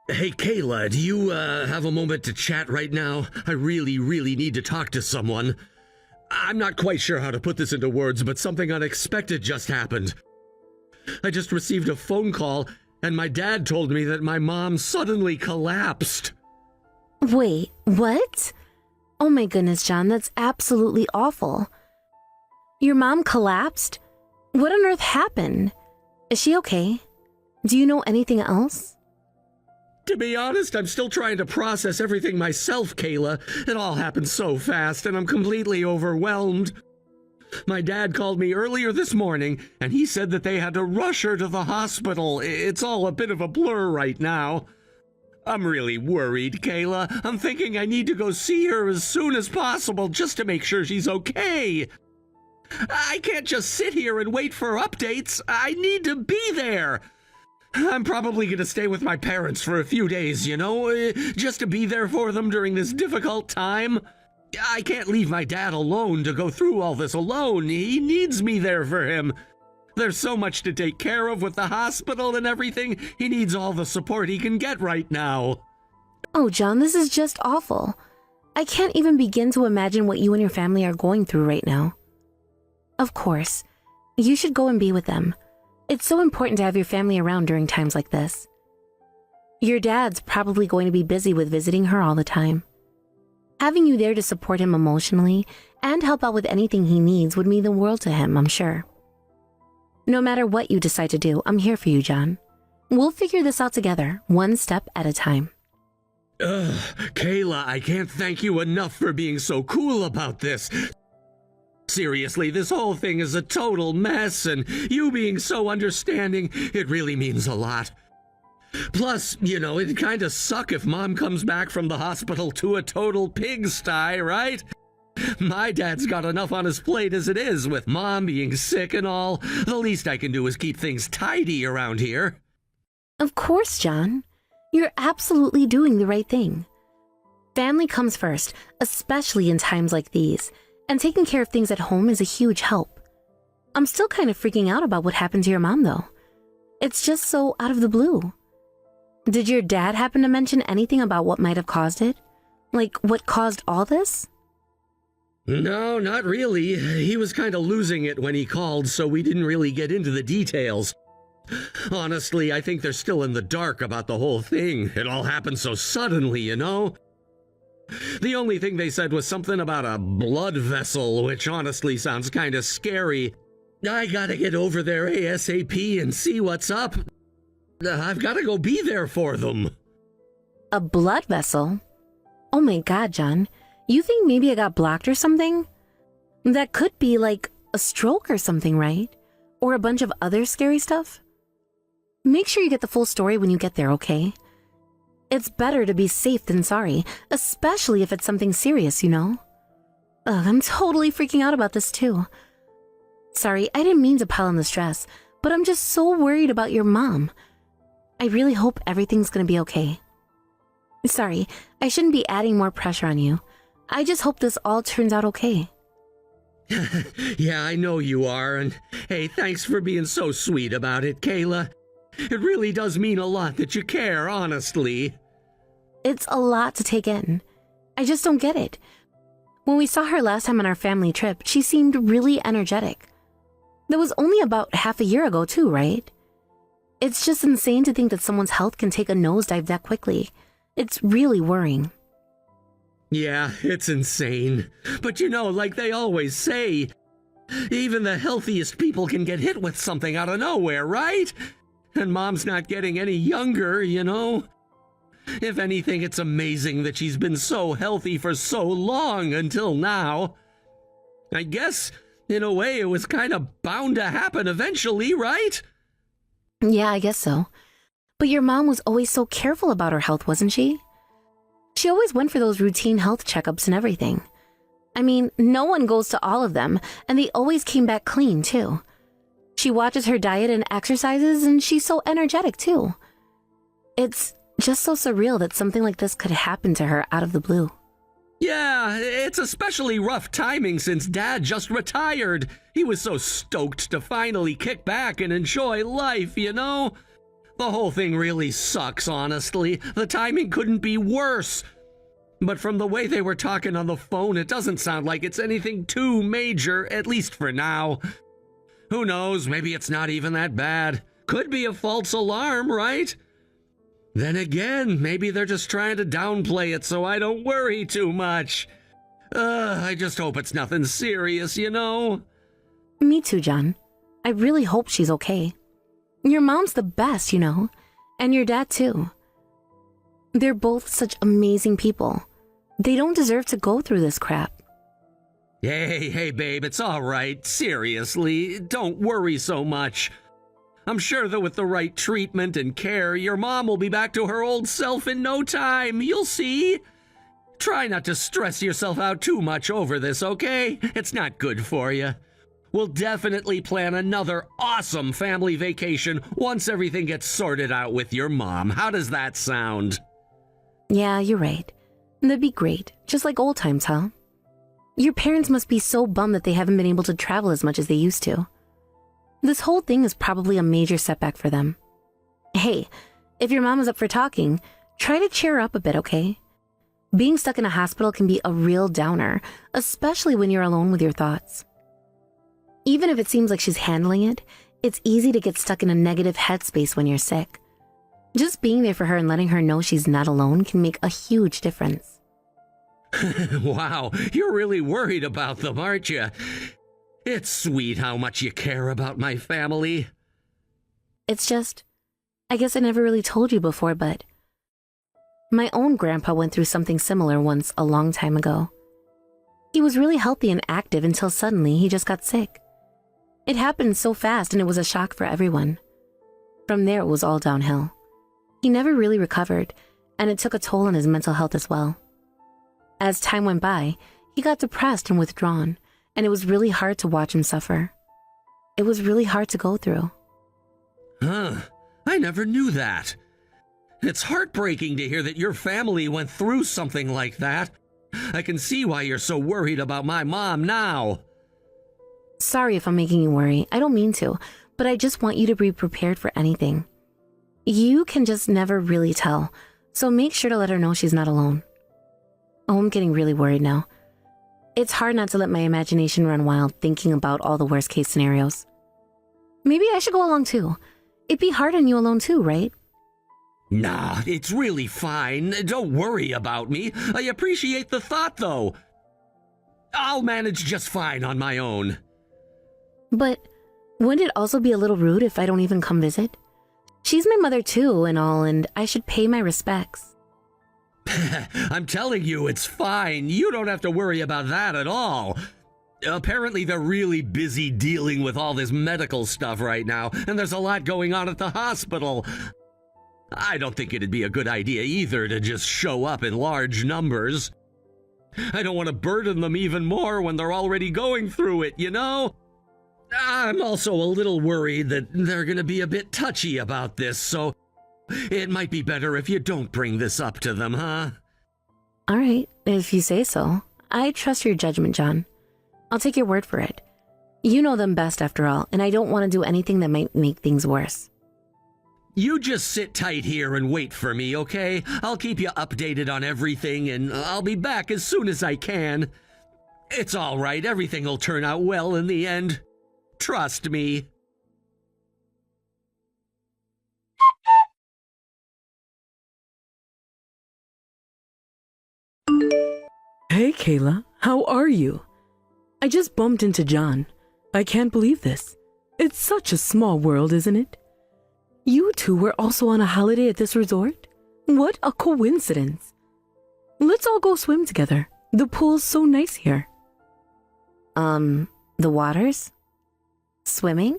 Hey, Kayla, do you, have a moment to chat right now? I really need to talk to someone. I'm not quite sure how to put this into words, but something unexpected just happened. I just received a phone call, and my dad told me that my mom suddenly collapsed. Wait, what? Oh my goodness, John, that's absolutely awful. Your mom collapsed? What on earth happened? Is she okay? Do you know anything else? To be honest, I'm still trying to process everything myself, Kayla. It all happened so fast, and I'm completely overwhelmed. My dad called me earlier this morning, and he said that they had to rush her to the hospital. It's all a bit of a blur right now. I'm really worried, Kayla. I'm thinking I need to go see her as soon as possible just to make sure she's okay. I can't just sit here and wait for updates. I need to be there. I'm probably going to stay with my parents for a few days, just to be there for them during this difficult time. I can't leave my dad alone to go through all this alone. He needs me there for him. There's so much to take care of with the hospital and everything. He needs all the support he can get right now. Oh, John, this is just awful. I can't even begin to imagine what you and your family are going through right now. Of course, you should go and be with them. It's so important to have your family around during times like this. Your dad's probably going to be busy with visiting her all the time. Having you there to support him emotionally and help out with anything he needs would mean the world to him, I'm sure. No matter what you decide to do, I'm here for you, John. We'll figure this out together, one step at a time. Kayla, I can't thank you enough for being so cool about this. Seriously, this whole thing is a total mess, and you being so understanding, it really means a lot. Plus, it'd kinda suck if Mom comes back from the hospital to a total pigsty, right? My dad's got enough on his plate as it is, with Mom being sick and all. The least I can do is keep things tidy around here. Of course, John. You're absolutely doing the right thing. Family comes first, especially in times like these, and taking care of things at home is a huge help. I'm still kind of freaking out about what happened to your mom, though. It's just so out of the blue. Did your dad happen to mention anything about what might have caused it? Like, what caused all this? No, not really. He was kind of losing it when he called, so we didn't really get into the details. Honestly, I think they're still in the dark about the whole thing. It all happened so suddenly, The only thing they said was something about a blood vessel, which honestly sounds kind of scary. I gotta get over there ASAP and see what's up. I've gotta go be there for them. A blood vessel? Oh my god, John. You think maybe I got blocked or something? That could be like a stroke or something, right? Or a bunch of other scary stuff? Make sure you get the full story when you get there, okay? It's better to be safe than sorry, especially if it's something serious, Ugh, I'm totally freaking out about this too. Sorry, I didn't mean to pile on the stress, but I'm just so worried about your mom. I really hope everything's gonna be okay. Sorry, I shouldn't be adding more pressure on you. I just hope this all turns out okay. Yeah, I know you are, and hey, thanks for being so sweet about it, Kayla. It really does mean a lot that you care, honestly. It's a lot to take in. I just don't get it. When we saw her last time on our family trip, she seemed really energetic. That was only about half a year ago too, right? It's just insane to think that someone's health can take a nosedive that quickly. It's really worrying. Yeah, it's insane. But like they always say, even the healthiest people can get hit with something out of nowhere, right? And Mom's not getting any younger, If anything, it's amazing that she's been so healthy for so long until now. I guess, in a way, it was kind of bound to happen eventually, right? Yeah, I guess so. But your mom was always so careful about her health, wasn't she? She always went for those routine health checkups and everything. I mean, no one goes to all of them, and they always came back clean, too. She watches her diet and exercises, and she's so energetic, too. It's just so surreal that something like this could happen to her out of the blue. Yeah, it's especially rough timing since Dad just retired. He was so stoked to finally kick back and enjoy life, The whole thing really sucks, honestly. The timing couldn't be worse. But from the way they were talking on the phone, it doesn't sound like it's anything too major, at least for now. Who knows, maybe it's not even that bad. Could be a false alarm, right? Then again, maybe they're just trying to downplay it so I don't worry too much. I just hope it's nothing serious, you know? Me too, John. I really hope she's okay. Your mom's the best, you know, and your dad too. They're both such amazing people. They don't deserve to go through this crap. Hey, babe, it's all right. Seriously, don't worry so much. I'm sure that with the right treatment and care, your mom will be back to her old self in no time. You'll see. Try not to stress yourself out too much over this, okay? It's not good for you. We'll definitely plan another awesome family vacation once everything gets sorted out with your mom. How does that sound? Yeah, you're right. That'd be great. Just like old times, huh? Your parents must be so bummed that they haven't been able to travel as much as they used to. This whole thing is probably a major setback for them. Hey, if your mom is up for talking, try to cheer her up a bit, okay? Being stuck in a hospital can be a real downer, especially when you're alone with your thoughts. Even if it seems like she's handling it, it's easy to get stuck in a negative headspace when you're sick. Just being there for her and letting her know she's not alone can make a huge difference. Wow, you're really worried about them, aren't you? It's sweet how much you care about my family. It's just, I guess I never really told you before, but my own grandpa went through something similar once a long time ago. He was really healthy and active until suddenly he just got sick. It happened so fast and it was a shock for everyone. From there it was all downhill. He never really recovered, and it took a toll on his mental health as well. As time went by, he got depressed and withdrawn, and it was really hard to watch him suffer. It was really hard to go through. Huh, I never knew that. It's heartbreaking to hear that your family went through something like that. I can see why you're so worried about my mom now. Sorry if I'm making you worry. I don't mean to, but I just want you to be prepared for anything. You can just never really tell, so make sure to let her know she's not alone. Oh, I'm getting really worried now. It's hard not to let my imagination run wild thinking about all the worst case scenarios. Maybe I should go along too. It'd be hard on you alone too, right? Nah, it's really fine. Don't worry about me. I appreciate the thought, though. I'll manage just fine on my own. But wouldn't it also be a little rude if I don't even come visit? She's my mother too and all, and I should pay my respects. I'm telling you, it's fine. You don't have to worry about that at all. Apparently, they're really busy dealing with all this medical stuff right now, and there's a lot going on at the hospital. I don't think it'd be a good idea either to just show up in large numbers. I don't want to burden them even more when they're already going through it, you know? I'm also a little worried that they're going to be a bit touchy about this, so it might be better if you don't bring this up to them, huh? All right, if you say so. I trust your judgment, John. I'll take your word for it. You know them best after all, and I don't want to do anything that might make things worse. You just sit tight here and wait for me, okay? I'll keep you updated on everything, and I'll be back as soon as I can. It's all right. Everything will turn out well in the end. Trust me. Hey, Kayla, how are you? I just bumped into John. I can't believe this. It's such a small world, isn't it? You two were also on a holiday at this resort? What a coincidence. Let's all go swim together. The pool's so nice here. The waters? Swimming?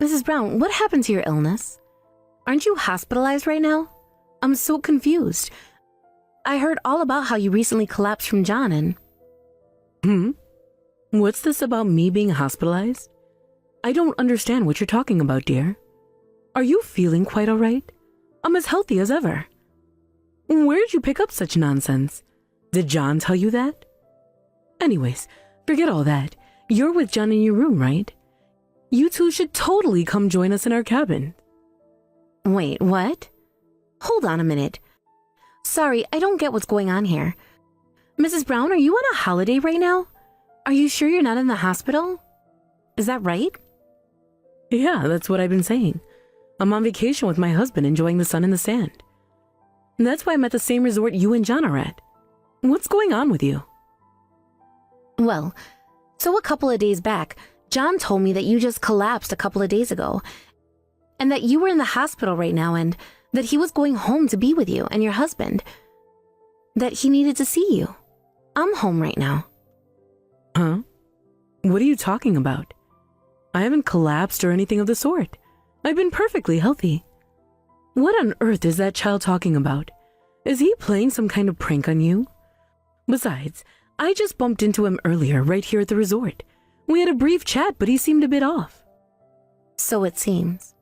Mrs. Brown, what happened to your illness? Aren't you hospitalized right now? I'm so confused. I heard all about how you recently collapsed from John and... What's this about me being hospitalized? I don't understand what you're talking about, dear. Are you feeling quite all right? I'm as healthy as ever. Where'd you pick up such nonsense? Did John tell you that? Anyways, forget all that. You're with John in your room, right? You two should totally come join us in our cabin. Wait, what? Hold on a minute. Sorry, I don't get what's going on here. Mrs. Brown, are you on a holiday right now? Are you sure you're not in the hospital? Is that right? Yeah, that's what I've been saying. I'm on vacation with my husband enjoying the sun and the sand. And that's why I'm at the same resort you and John are at. What's going on with you? Well, so a couple of days back, John told me that you just collapsed a couple of days ago, and that you were in the hospital right now, and that he was going home to be with you and your husband. That he needed to see you. I'm home right now. Huh? What are you talking about? I haven't collapsed or anything of the sort. I've been perfectly healthy. What on earth is that child talking about? Is he playing some kind of prank on you? Besides, I just bumped into him earlier right here at the resort. We had a brief chat, but he seemed a bit off. So it seems.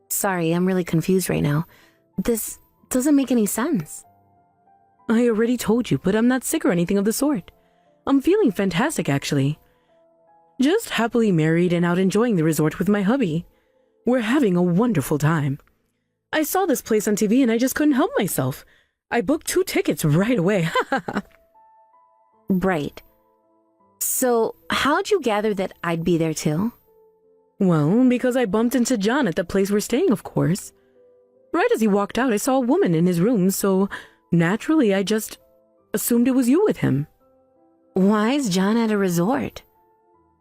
Sorry, I'm really confused right now. This doesn't make any sense. I already told you, but I'm not sick or anything of the sort. I'm feeling fantastic, actually. Just happily married and out enjoying the resort with my hubby. We're having a wonderful time. I saw this place on TV and I just couldn't help myself. I booked 2 tickets right away. Right. So, how'd you gather that I'd be there too? Well, because I bumped into John at the place we're staying, of course. Right as he walked out, I saw a woman in his room, so naturally I just assumed it was you with him. Why is John at a resort?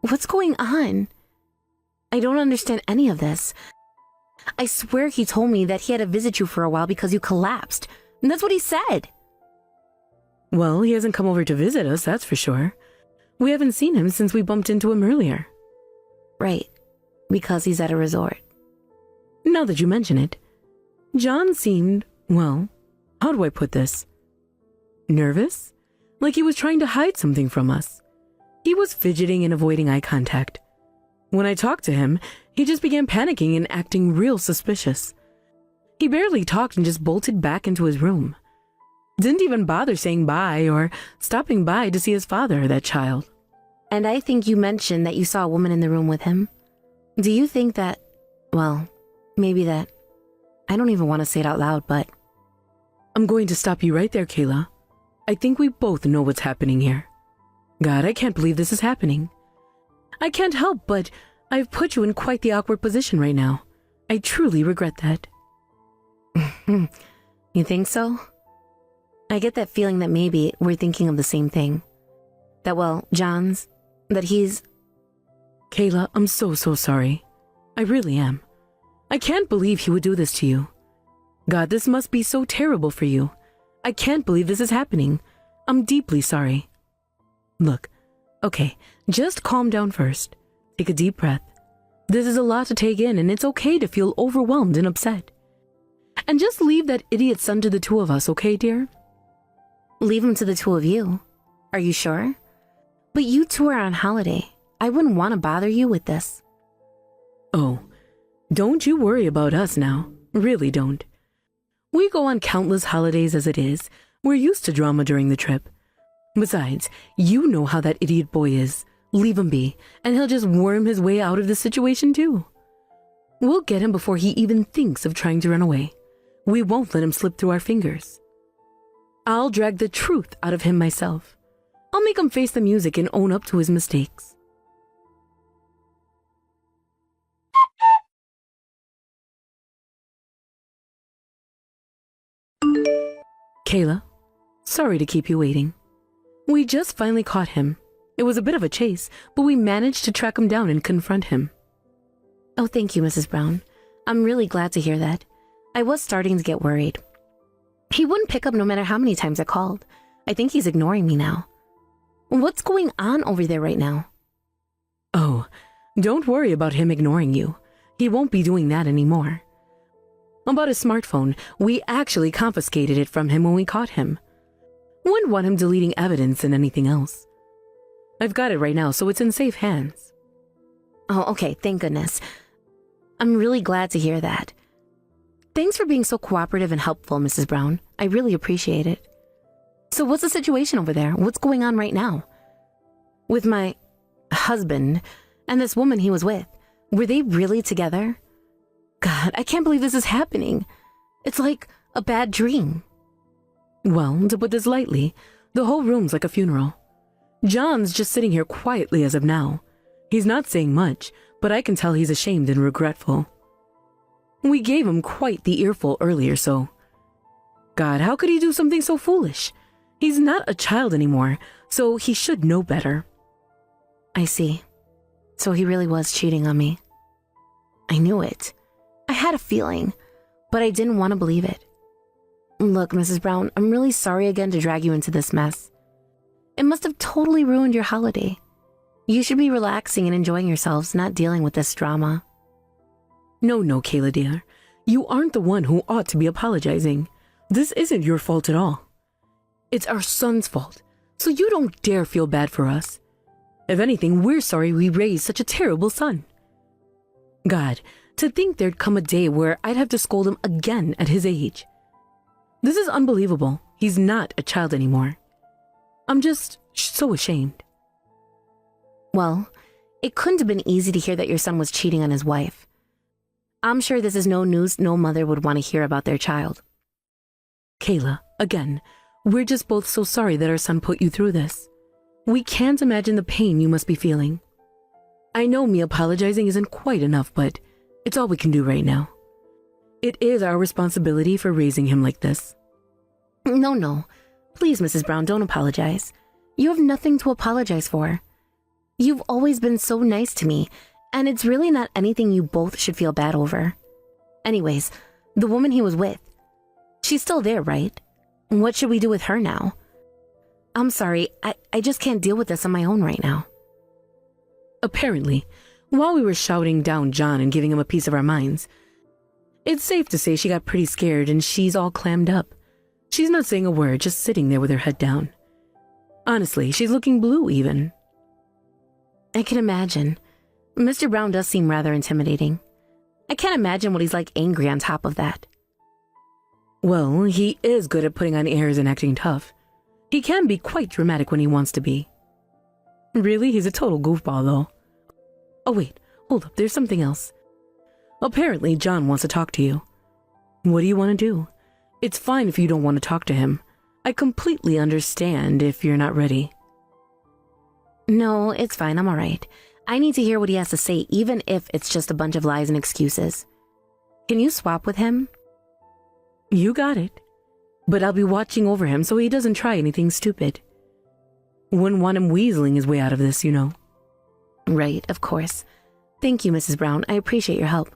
What's going on? I don't understand any of this. I swear he told me that he had to visit you for a while because you collapsed. And that's what he said. Well, he hasn't come over to visit us, that's for sure. We haven't seen him since we bumped into him earlier. Right, because he's at a resort. Now that you mention it, John seemed, well, how do I put this? Nervous? Like he was trying to hide something from us. He was fidgeting and avoiding eye contact. When I talked to him, he just began panicking and acting real suspicious. He barely talked and just bolted back into his room. Didn't even bother saying bye or stopping by to see his father or that child. And I think you mentioned that you saw a woman in the room with him. Do you think that, well, maybe that, I don't even want to say it out loud, but... I'm going to stop you right there, Kayla. I think we both know what's happening here. God, I can't believe this is happening. I can't help but I've put you in quite the awkward position right now. I truly regret that. You think so? I get that feeling that maybe we're thinking of the same thing. That, well, John's, that he's... Kayla, I'm so sorry. I really am. I can't believe he would do this to you. God, this must be so terrible for you. I can't believe this is happening. I'm deeply sorry. Look, okay, just calm down first. Take a deep breath. This is a lot to take in, and it's okay to feel overwhelmed and upset. And just leave that idiot son to the 2 of us, okay, dear? Leave him to the 2 of you. Are you sure? But you 2 are on holiday. I wouldn't want to bother you with this. Oh, don't you worry about us now. Really don't. We go on countless holidays as it is. We're used to drama during the trip. Besides, you know how that idiot boy is. Leave him be, and he'll just worm his way out of the situation too. We'll get him before he even thinks of trying to run away. We won't let him slip through our fingers. I'll drag the truth out of him myself. I'll make him face the music and own up to his mistakes. Kayla, sorry to keep you waiting. We just finally caught him. It was a bit of a chase, but we managed to track him down and confront him. Oh, thank you, Mrs. Brown. I'm really glad to hear that. I was starting to get worried. He wouldn't pick up no matter how many times I called. I think he's ignoring me now. What's going on over there right now? Oh, don't worry about him ignoring you. He won't be doing that anymore. About his smartphone, we actually confiscated it from him when we caught him. Wouldn't want him deleting evidence and anything else. I've got it right now, so it's in safe hands. Oh, okay, thank goodness. I'm really glad to hear that. Thanks for being so cooperative and helpful, Mrs. Brown. I really appreciate it. So what's the situation over there? What's going on right now? With my husband and this woman he was with, were they really together? God, I can't believe this is happening. It's like a bad dream. Well, to put this lightly, the whole room's like a funeral. John's just sitting here quietly as of now. He's not saying much, but I can tell he's ashamed and regretful. We gave him quite the earful earlier, so... God, how could he do something so foolish? He's not a child anymore, so he should know better. I see. So he really was cheating on me. I knew it. I had a feeling, but I didn't want to believe it. Look, Mrs. Brown, I'm really sorry again to drag you into this mess. It must have totally ruined your holiday. You should be relaxing and enjoying yourselves, not dealing with this drama. No, Kayla dear. You aren't the one who ought to be apologizing. This isn't your fault at all. It's our son's fault, so you don't dare feel bad for us. If anything, we're sorry we raised such a terrible son. God, to think there'd come a day where I'd have to scold him again at his age. This is unbelievable. He's not a child anymore. I'm just so ashamed. Well, it couldn't have been easy to hear that your son was cheating on his wife. I'm sure this is no news no mother would want to hear about their child. Kayla, again, we're just both so sorry that our son put you through this. We can't imagine the pain you must be feeling. I know me apologizing isn't quite enough, but it's all we can do right now. It is our responsibility for raising him like this. No. Please, Mrs. Brown, don't apologize. You have nothing to apologize for. You've always been so nice to me, and it's really not anything you both should feel bad over. Anyways, the woman he was with, she's still there, right? What should we do with her now? I'm sorry, I just can't deal with this on my own right now. Apparently, while we were shouting down John and giving him a piece of our minds, it's safe to say she got pretty scared and she's all clammed up. She's not saying a word, just sitting there with her head down. Honestly, she's looking blue even. I can imagine. Mr. Brown does seem rather intimidating. I can't imagine what he's like angry on top of that. Well, he is good at putting on airs and acting tough. He can be quite dramatic when he wants to be. Really, he's a total goofball though. Oh wait, hold up, there's something else. Apparently, John wants to talk to you. What do you want to do? It's fine if you don't want to talk to him. I completely understand if you're not ready. No, it's fine, I'm alright. I need to hear what he has to say, even if it's just a bunch of lies and excuses. Can you swap with him? You got it. But I'll be watching over him so he doesn't try anything stupid. Wouldn't want him weaseling his way out of this, you know. Right, of course. Thank you, Mrs. Brown. I appreciate your help.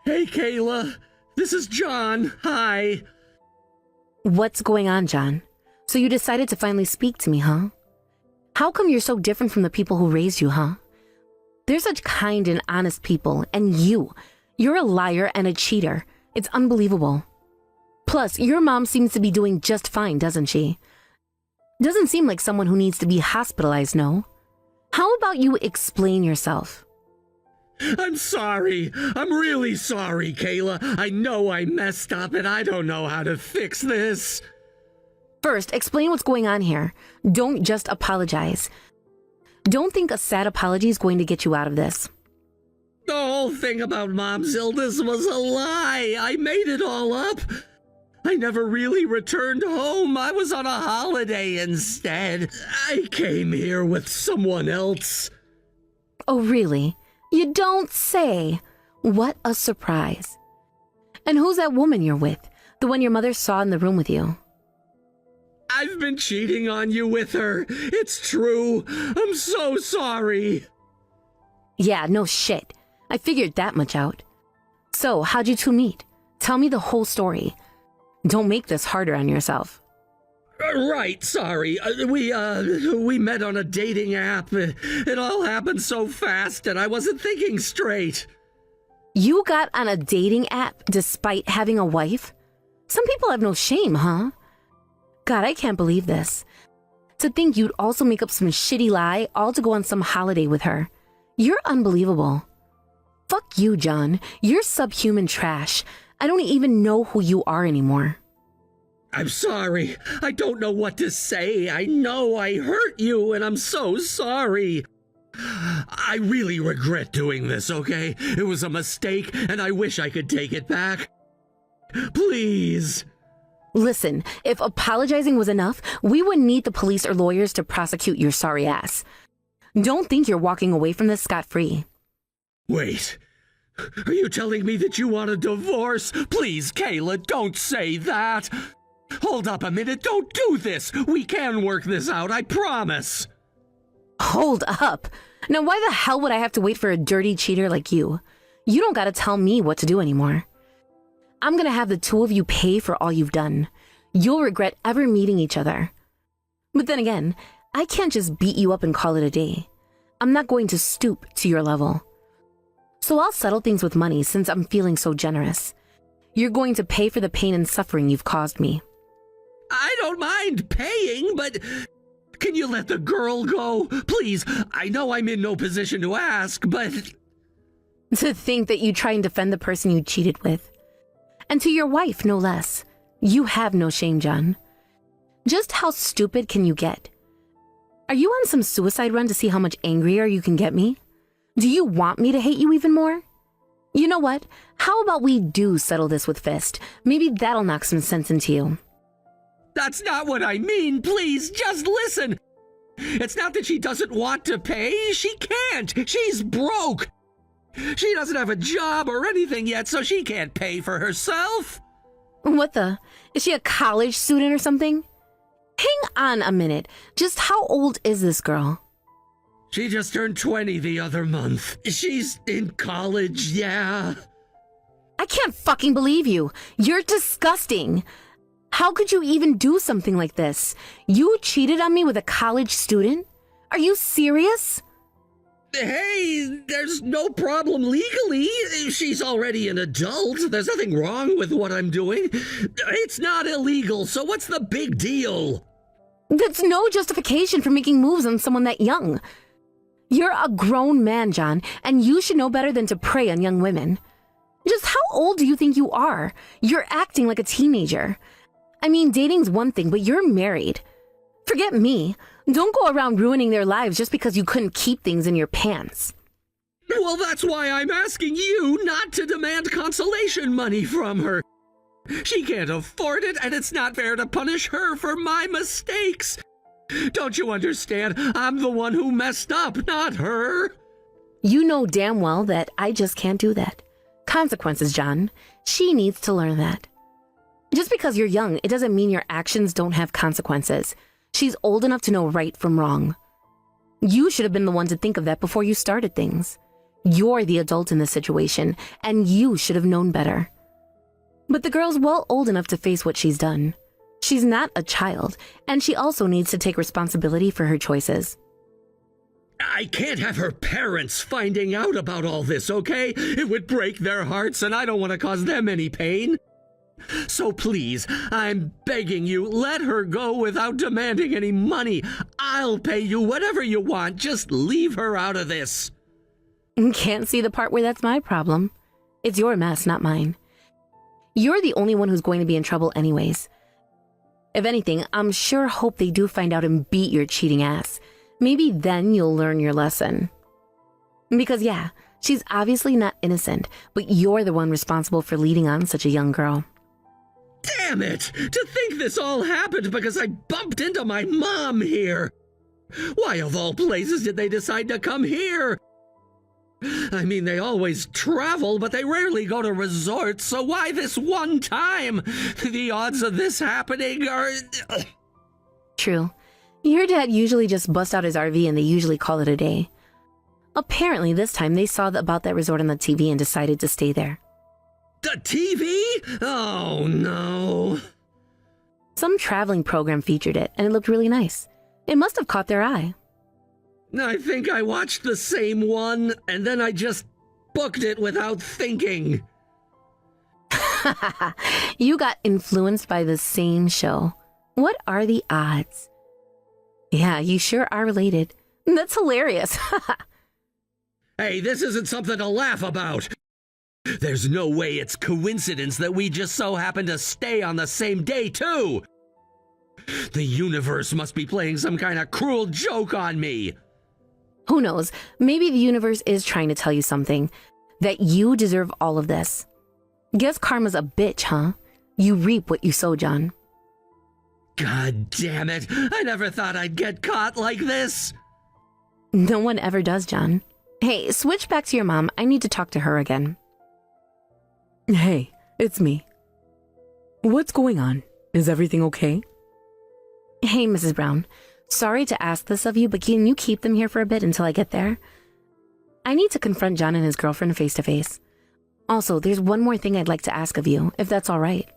Hey, Kayla. This is John. Hi. What's going on, John? So you decided to finally speak to me, huh? How come you're so different from the people who raised you, huh? They're such kind and honest people, and you're a liar and a cheater. It's unbelievable. Plus, your mom seems to be doing just fine, doesn't she? Doesn't seem like someone who needs to be hospitalized, no? How about you explain yourself? I'm sorry. I'm really sorry, Kayla. I know I messed up and I don't know how to fix this. First, explain what's going on here. Don't just apologize. Don't think a sad apology is going to get you out of this. The whole thing about Mom's illness was a lie. I made it all up. I never really returned home. I was on a holiday instead. I came here with someone else. Oh, really? You don't say. What a surprise. And who's that woman you're with? The one your mother saw in the room with you? I've been cheating on you with her. It's true. I'm so sorry. Yeah, no shit. I figured that much out. So, how'd you two meet? Tell me the whole story. Don't make this harder on yourself. Right, sorry. We met on a dating app. It all happened so fast and I wasn't thinking straight. You got on a dating app despite having a wife? Some people have no shame, huh? God, I can't believe this. To think you'd also make up some shitty lie all to go on some holiday with her. You're unbelievable. Fuck you, John. You're subhuman trash. I don't even know who you are anymore. I'm sorry. I don't know what to say. I know I hurt you, and I'm so sorry. I really regret doing this, okay? It was a mistake, and I wish I could take it back. Please. Listen, if apologizing was enough, we wouldn't need the police or lawyers to prosecute your sorry ass. Don't think you're walking away from this scot-free. Wait. Are you telling me that you want a divorce? Please, Kayla, don't say that. Hold up a minute. Don't do this. We can work this out, I promise. Hold up. Now why the hell would I have to wait for a dirty cheater like you? You don't gotta tell me what to do anymore. I'm gonna have the two of you pay for all you've done. You'll regret ever meeting each other. But then again, I can't just beat you up and call it a day. I'm not going to stoop to your level. So I'll settle things with money since I'm feeling so generous. You're going to pay for the pain and suffering you've caused me. I don't mind paying, but can you let the girl go? Please, I know I'm in no position to ask, but... To think that you try and defend the person you cheated with. And to your wife, no less. You have no shame, John. Just how stupid can you get? Are you on some suicide run to see how much angrier you can get me? Do you want me to hate you even more? You know what? How about we do settle this with Fist? Maybe that'll knock some sense into you. That's not what I mean. Please, just listen. It's not that she doesn't want to pay. She can't. She's broke. She doesn't have a job or anything yet, so she can't pay for herself. What the? Is she a college student or something? Hang on a minute. Just how old is this girl? She just turned 20 the other month. She's in college, yeah. I can't fucking believe you. You're disgusting. How could you even do something like this? You cheated on me with a college student? Are you serious? Hey, there's no problem legally. She's already an adult. There's nothing wrong with what I'm doing. It's not illegal, so what's the big deal? That's no justification for making moves on someone that young. You're a grown man, John, and you should know better than to prey on young women. Just how old do you think you are? You're acting like a teenager. I mean, dating's one thing, but you're married. Forget me. Don't go around ruining their lives just because you couldn't keep things in your pants. Well, that's why I'm asking you not to demand consolation money from her. She can't afford it, and it's not fair to punish her for my mistakes. Don't you understand? I'm the one who messed up, not her. You know damn well that I just can't do that. Consequences, John. She needs to learn that. Just because you're young, it doesn't mean your actions don't have consequences. She's old enough to know right from wrong. You should have been the one to think of that before you started things. You're the adult in this situation, and you should have known better. But the girl's well old enough to face what she's done. She's not a child, and she also needs to take responsibility for her choices. I can't have her parents finding out about all this, okay? It would break their hearts, and I don't want to cause them any pain. So please, I'm begging you, let her go without demanding any money. I'll pay you whatever you want. Just leave her out of this. Can't see the part where that's my problem. It's your mess, not mine. You're the only one who's going to be in trouble anyways. If anything, I'm sure hope they do find out and beat your cheating ass. Maybe then you'll learn your lesson. Because yeah, she's obviously not innocent, but you're the one responsible for leading on such a young girl. Damn it! To think this all happened because I bumped into my mom here! Why of all places did they decide to come here? I mean, they always travel, but they rarely go to resorts, so why this one time? The odds of this happening are... True. Your dad usually just busts out his RV and they usually call it a day. Apparently this time they saw about that resort on the TV and decided to stay there. The TV? Oh, no. Some traveling program featured it, and it looked really nice. It must have caught their eye. I think I watched the same one, and then I just booked it without thinking. You got influenced by the same show. What are the odds? Yeah, you sure are related. That's hilarious. Hey, this isn't something to laugh about. There's no way it's coincidence that we just so happen to stay on the same day, too. The universe must be playing some kind of cruel joke on me. Who knows? Maybe the universe is trying to tell you something. That you deserve all of this. Guess karma's a bitch, huh? You reap what you sow, John. God damn it. I never thought I'd get caught like this. No one ever does, John. Hey, switch back to your mom. I need to talk to her again. Hey, it's me. What's going on? Is everything okay? Hey, Mrs. Brown. Sorry to ask this of you, but can you keep them here for a bit until I get there? I need to confront John and his girlfriend face to face. Also, there's one more thing I'd like to ask of you, if that's all right.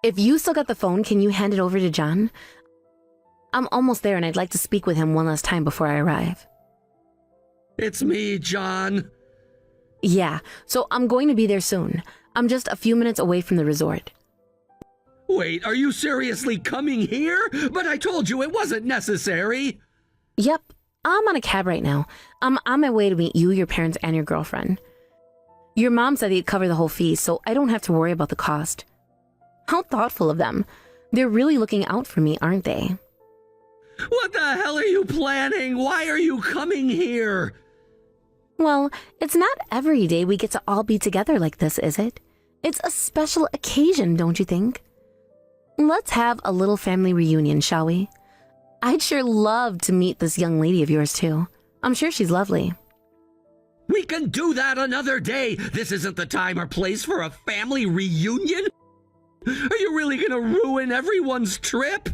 If you still got the phone, can you hand it over to John? I'm almost there and I'd like to speak with him one last time before I arrive. It's me, John. Yeah, so I'm going to be there soon. I'm just a few minutes away from the resort. Wait, are you seriously coming here? But I told you it wasn't necessary. Yep, I'm on a cab right now. I'm on my way to meet you, your parents, and your girlfriend. Your mom said they'd cover the whole fee, so I don't have to worry about the cost. How thoughtful of them. They're really looking out for me, aren't they? What the hell are you planning? Why are you coming here? Well, it's not every day we get to all be together like this, is it? It's a special occasion, don't you think? Let's have a little family reunion, shall we? I'd sure love to meet this young lady of yours, too. I'm sure she's lovely. We can do that another day. This isn't the time or place for a family reunion. Are you really gonna ruin everyone's trip?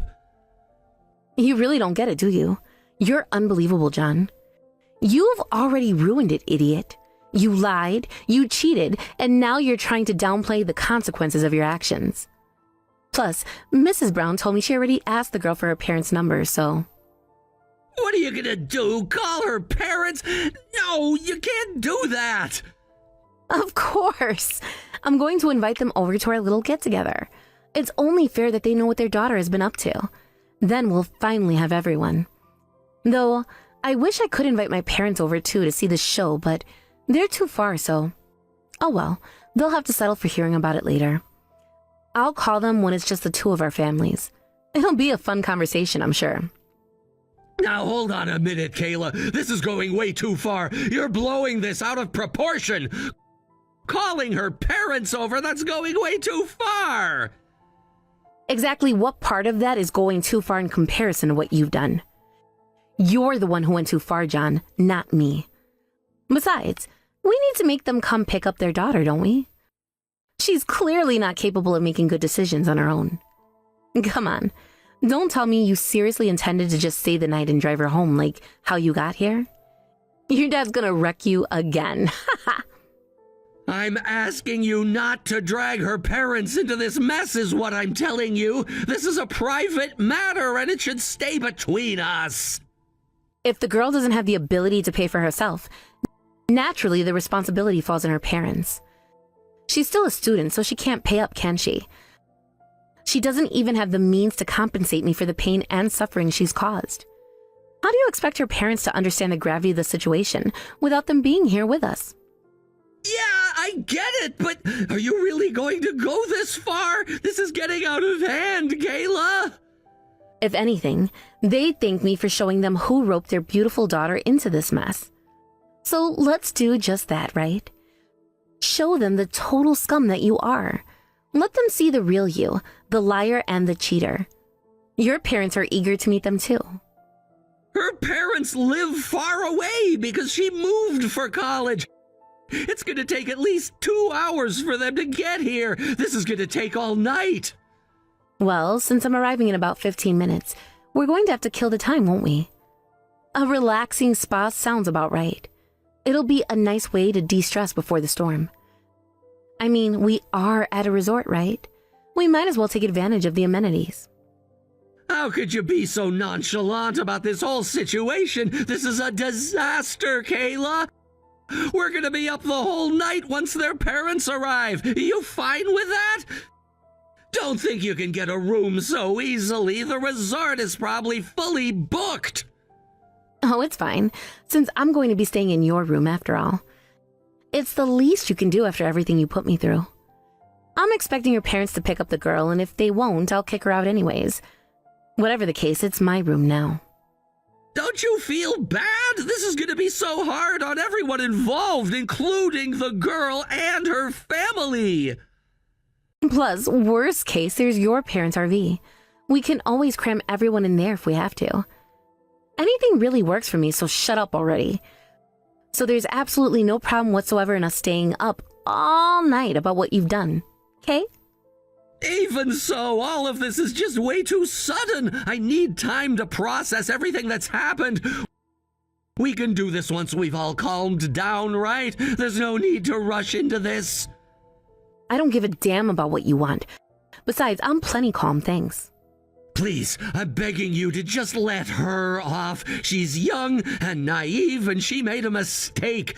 You really don't get it, do you? You're unbelievable, John. You've already ruined it, idiot. You lied, you cheated, and now you're trying to downplay the consequences of your actions. Plus, Mrs. Brown told me she already asked the girl for her parents' number, so... What are you gonna do? Call her parents? No, you can't do that. Of course. I'm going to invite them over to our little get-together. It's only fair that they know what their daughter has been up to. Then we'll finally have everyone. Though, I wish I could invite my parents over too to see the show, but they're too far, so... Oh well, they'll have to settle for hearing about it later. I'll call them when it's just the two of our families. It'll be a fun conversation, I'm sure. Now hold on a minute, Kayla. This is going way too far. You're blowing this out of proportion. Calling her parents over, that's going way too far. Exactly what part of that is going too far in comparison to what you've done? You're the one who went too far, John, not me. Besides, we need to make them come pick up their daughter, don't we? She's clearly not capable of making good decisions on her own. Come on, don't tell me you seriously intended to just stay the night and drive her home like how you got here. Your dad's gonna wreck you again. I'm asking you not to drag her parents into this mess is what I'm telling you. This is a private matter and it should stay between us. If the girl doesn't have the ability to pay for herself, naturally the responsibility falls on her parents. She's still a student, so she can't pay up, can she? She doesn't even have the means to compensate me for the pain and suffering she's caused. How do you expect her parents to understand the gravity of the situation without them being here with us? Yeah, I get it, but are you really going to go this far? This is getting out of hand, Kayla. If anything, they thank me for showing them who roped their beautiful daughter into this mess. So let's do just that, right? Show them the total scum that you are. Let them see the real you, the liar and the cheater. Your parents are eager to meet them too. Her parents live far away because she moved for college. It's going to take at least 2 hours for them to get here. This is going to take all night. Well, since I'm arriving in about 15 minutes, we're going to have to kill the time, won't we? A relaxing spa sounds about right. It'll be a nice way to de-stress before the storm. I mean, we are at a resort, right? We might as well take advantage of the amenities. How could you be so nonchalant about this whole situation? This is a disaster, Kayla. We're gonna be up the whole night once their parents arrive. You fine with that? don't think you can get a room so easily. The resort is probably fully booked. Oh, it's fine, since I'm going to be staying in your room after all. It's the least you can do after everything you put me through. I'm expecting your parents to pick up the girl, and if they won't, I'll kick her out anyways. Whatever the case, it's my room now. Don't you feel bad? This is gonna be so hard on everyone involved, including the girl and her family. Plus, worst case, there's your parents' RV. We can always cram everyone in there if we have to. Anything really works for me, so shut up already. So there's absolutely no problem whatsoever in us staying up all night about what you've done, okay? Even so, all of this is just way too sudden. I need time to process everything that's happened. We can do this once we've all calmed down, right? There's no need to rush into this. I don't give a damn about what you want. Besides, I'm plenty calm, thanks. Please, I'm begging you to just let her off. She's young and naive, and she made a mistake.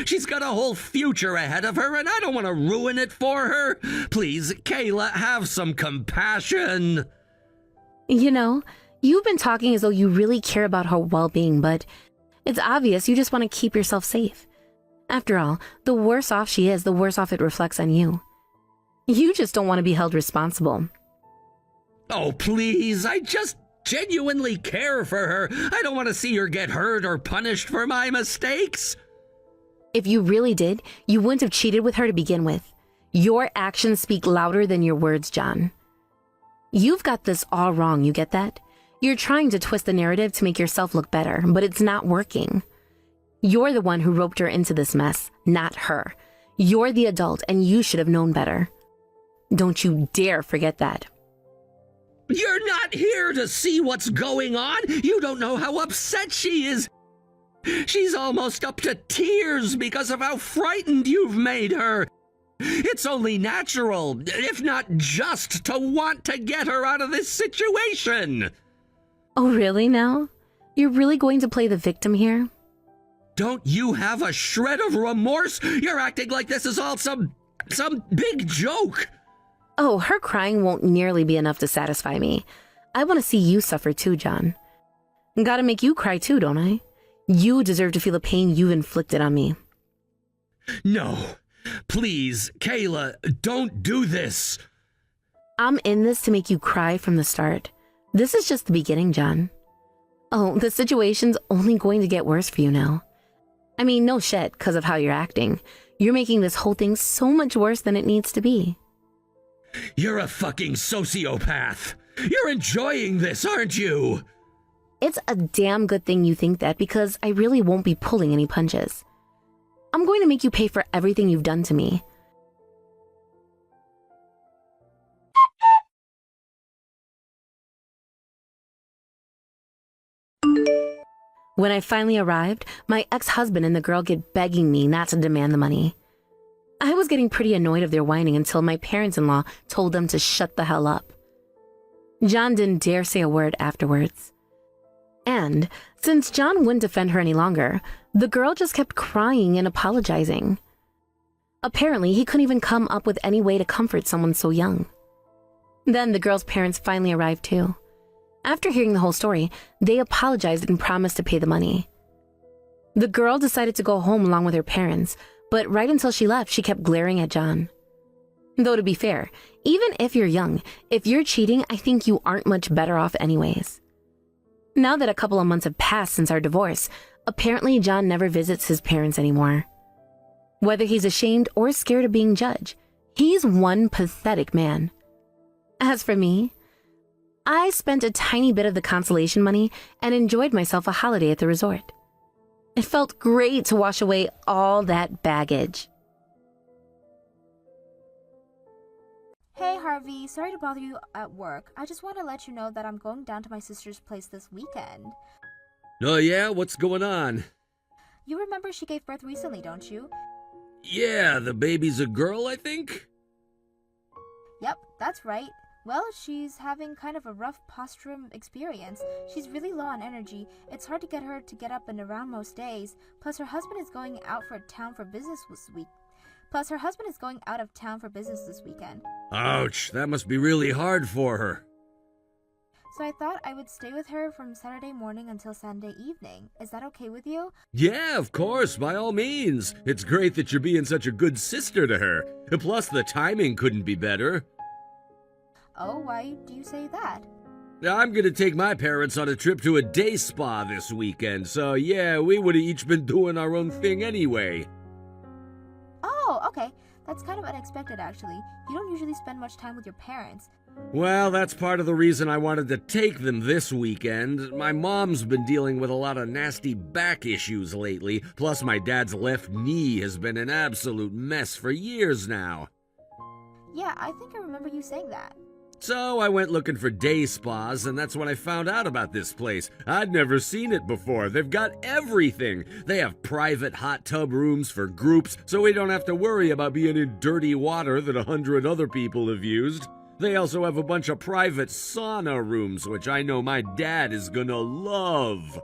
She's got a whole future ahead of her, and I don't want to ruin it for her. Please, Kayla, have some compassion. You know, you've been talking as though you really care about her well-being, but it's obvious you just want to keep yourself safe. After all, the worse off she is, the worse off it reflects on you. You just don't want to be held responsible. Oh, please, I just genuinely care for her. I don't want to see her get hurt or punished for my mistakes. If you really did, you wouldn't have cheated with her to begin with. Your actions speak louder than your words, John. You've got this all wrong, you get that? You're trying to twist the narrative to make yourself look better, but it's not working. You're the one who roped her into this mess, not her. You're the adult, and you should have known better. Don't you dare forget that. You're not here to see what's going on. You don't know how upset she is. She's almost up to tears because of how frightened you've made her. It's only natural, if not just, to want to get her out of this situation. Oh, really now? You're really going to play the victim here? Don't you have a shred of remorse? You're acting like this is all some big joke. Oh, her crying won't nearly be enough to satisfy me. I want to see you suffer too, John. Gotta make you cry too, don't I? You deserve to feel the pain you've inflicted on me. No, please, Kayla, don't do this. I'm in this to make you cry from the start. This is just the beginning, John. Oh, the situation's only going to get worse for you now. I mean, no shit, because of how you're acting. You're making this whole thing so much worse than it needs to be. You're a fucking sociopath. You're enjoying this, aren't you? It's a damn good thing you think that, because I really won't be pulling any punches. I'm going to make you pay for everything you've done to me. When I finally arrived, my ex-husband and the girl get begging me not to demand the money. I was getting pretty annoyed of their whining until my parents-in-law told them to shut the hell up. John didn't dare say a word afterwards. And since John wouldn't defend her any longer, the girl just kept crying and apologizing. Apparently, he couldn't even come up with any way to comfort someone so young. Then the girl's parents finally arrived too. After hearing the whole story, they apologized and promised to pay the money. The girl decided to go home along with her parents, but right until she left, she kept glaring at John. Though to be fair, even if you're young, if you're cheating, I think you aren't much better off anyways. Now that a couple of months have passed since our divorce, apparently John never visits his parents anymore. Whether he's ashamed or scared of being judged, he's one pathetic man. As for me, I spent a tiny bit of the consolation money and enjoyed myself a holiday at the resort. It felt great to wash away all that baggage. Hey Harvey, sorry to bother you at work. I just want to let you know that I'm going down to my sister's place this weekend. Oh yeah? What's going on? You remember she gave birth recently, don't you? Yeah, the baby's a girl, I think? Yep, that's right. Well, she's having kind of a rough postpartum experience. She's really low on energy. It's hard to get her to get up and around most days. Plus, her husband is going out for town for business this week. Plus, her husband is going out of town for business this weekend. Ouch, that must be really hard for her. So I thought I would stay with her from Saturday morning until Sunday evening. Is that okay with you? Yeah, of course, by all means. It's great that you're being such a good sister to her. Plus, the timing couldn't be better. Oh, why do you say that? I'm gonna take my parents on a trip to a day spa this weekend, so yeah, we would've each been doing our own thing anyway. Oh, okay. That's kind of unexpected, actually. You don't usually spend much time with your parents. Well, that's part of the reason I wanted to take them this weekend. My mom's been dealing with a lot of nasty back issues lately, plus my dad's left knee has been an absolute mess for years now. Yeah, I think I remember you saying that. So I went looking for day spas, and that's when I found out about this place. I'd never seen it before. They've got everything. They have private hot tub rooms for groups, so we don't have to worry about being in dirty water that 100 other people have used. They also have a bunch of private sauna rooms, which I know my dad is gonna love.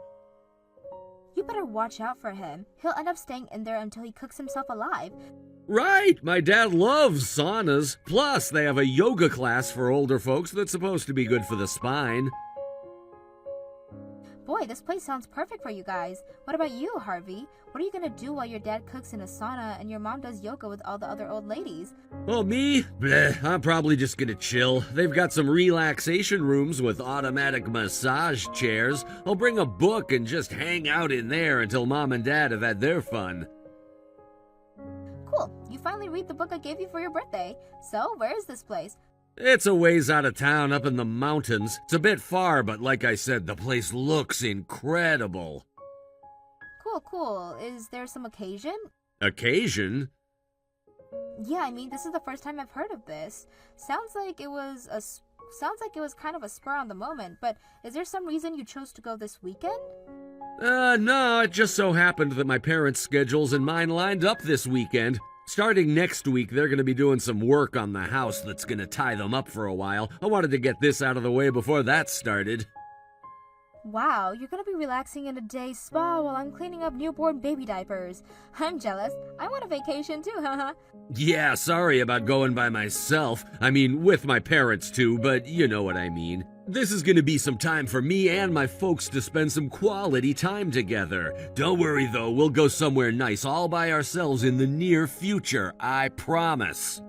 You better watch out for him. He'll end up staying in there until he cooks himself alive. Right, my dad loves saunas. Plus, they have a yoga class for older folks that's supposed to be good for the spine. Boy, this place sounds perfect for you guys. What about you, Harvey? What are you gonna do while your dad cooks in a sauna and your mom does yoga with all the other old ladies? Well, me? Bleh, I'm probably just gonna chill. They've got some relaxation rooms with automatic massage chairs. I'll bring a book and just hang out in there until mom and dad have had their fun. Cool. You finally read the book I gave you for your birthday. So, where is this place? It's a ways out of town up in the mountains. It's a bit far, but like I said, the place looks incredible. Cool. Is there some occasion? Occasion? Yeah, I mean, this is the first time I've heard of this. Sounds like it was kind of a spur on the moment, but is there some reason you chose to go this weekend? No, it just so happened that my parents' schedules and mine lined up this weekend. Starting next week, they're going to be doing some work on the house that's going to tie them up for a while. I wanted to get this out of the way before that started. Wow, you're gonna be relaxing in a day spa while I'm cleaning up newborn baby diapers. I'm jealous. I want a vacation too, haha. Yeah, sorry about going by myself. I mean, with my parents too, but you know what I mean. This is gonna be some time for me and my folks to spend some quality time together. Don't worry though, we'll go somewhere nice all by ourselves in the near future, I promise.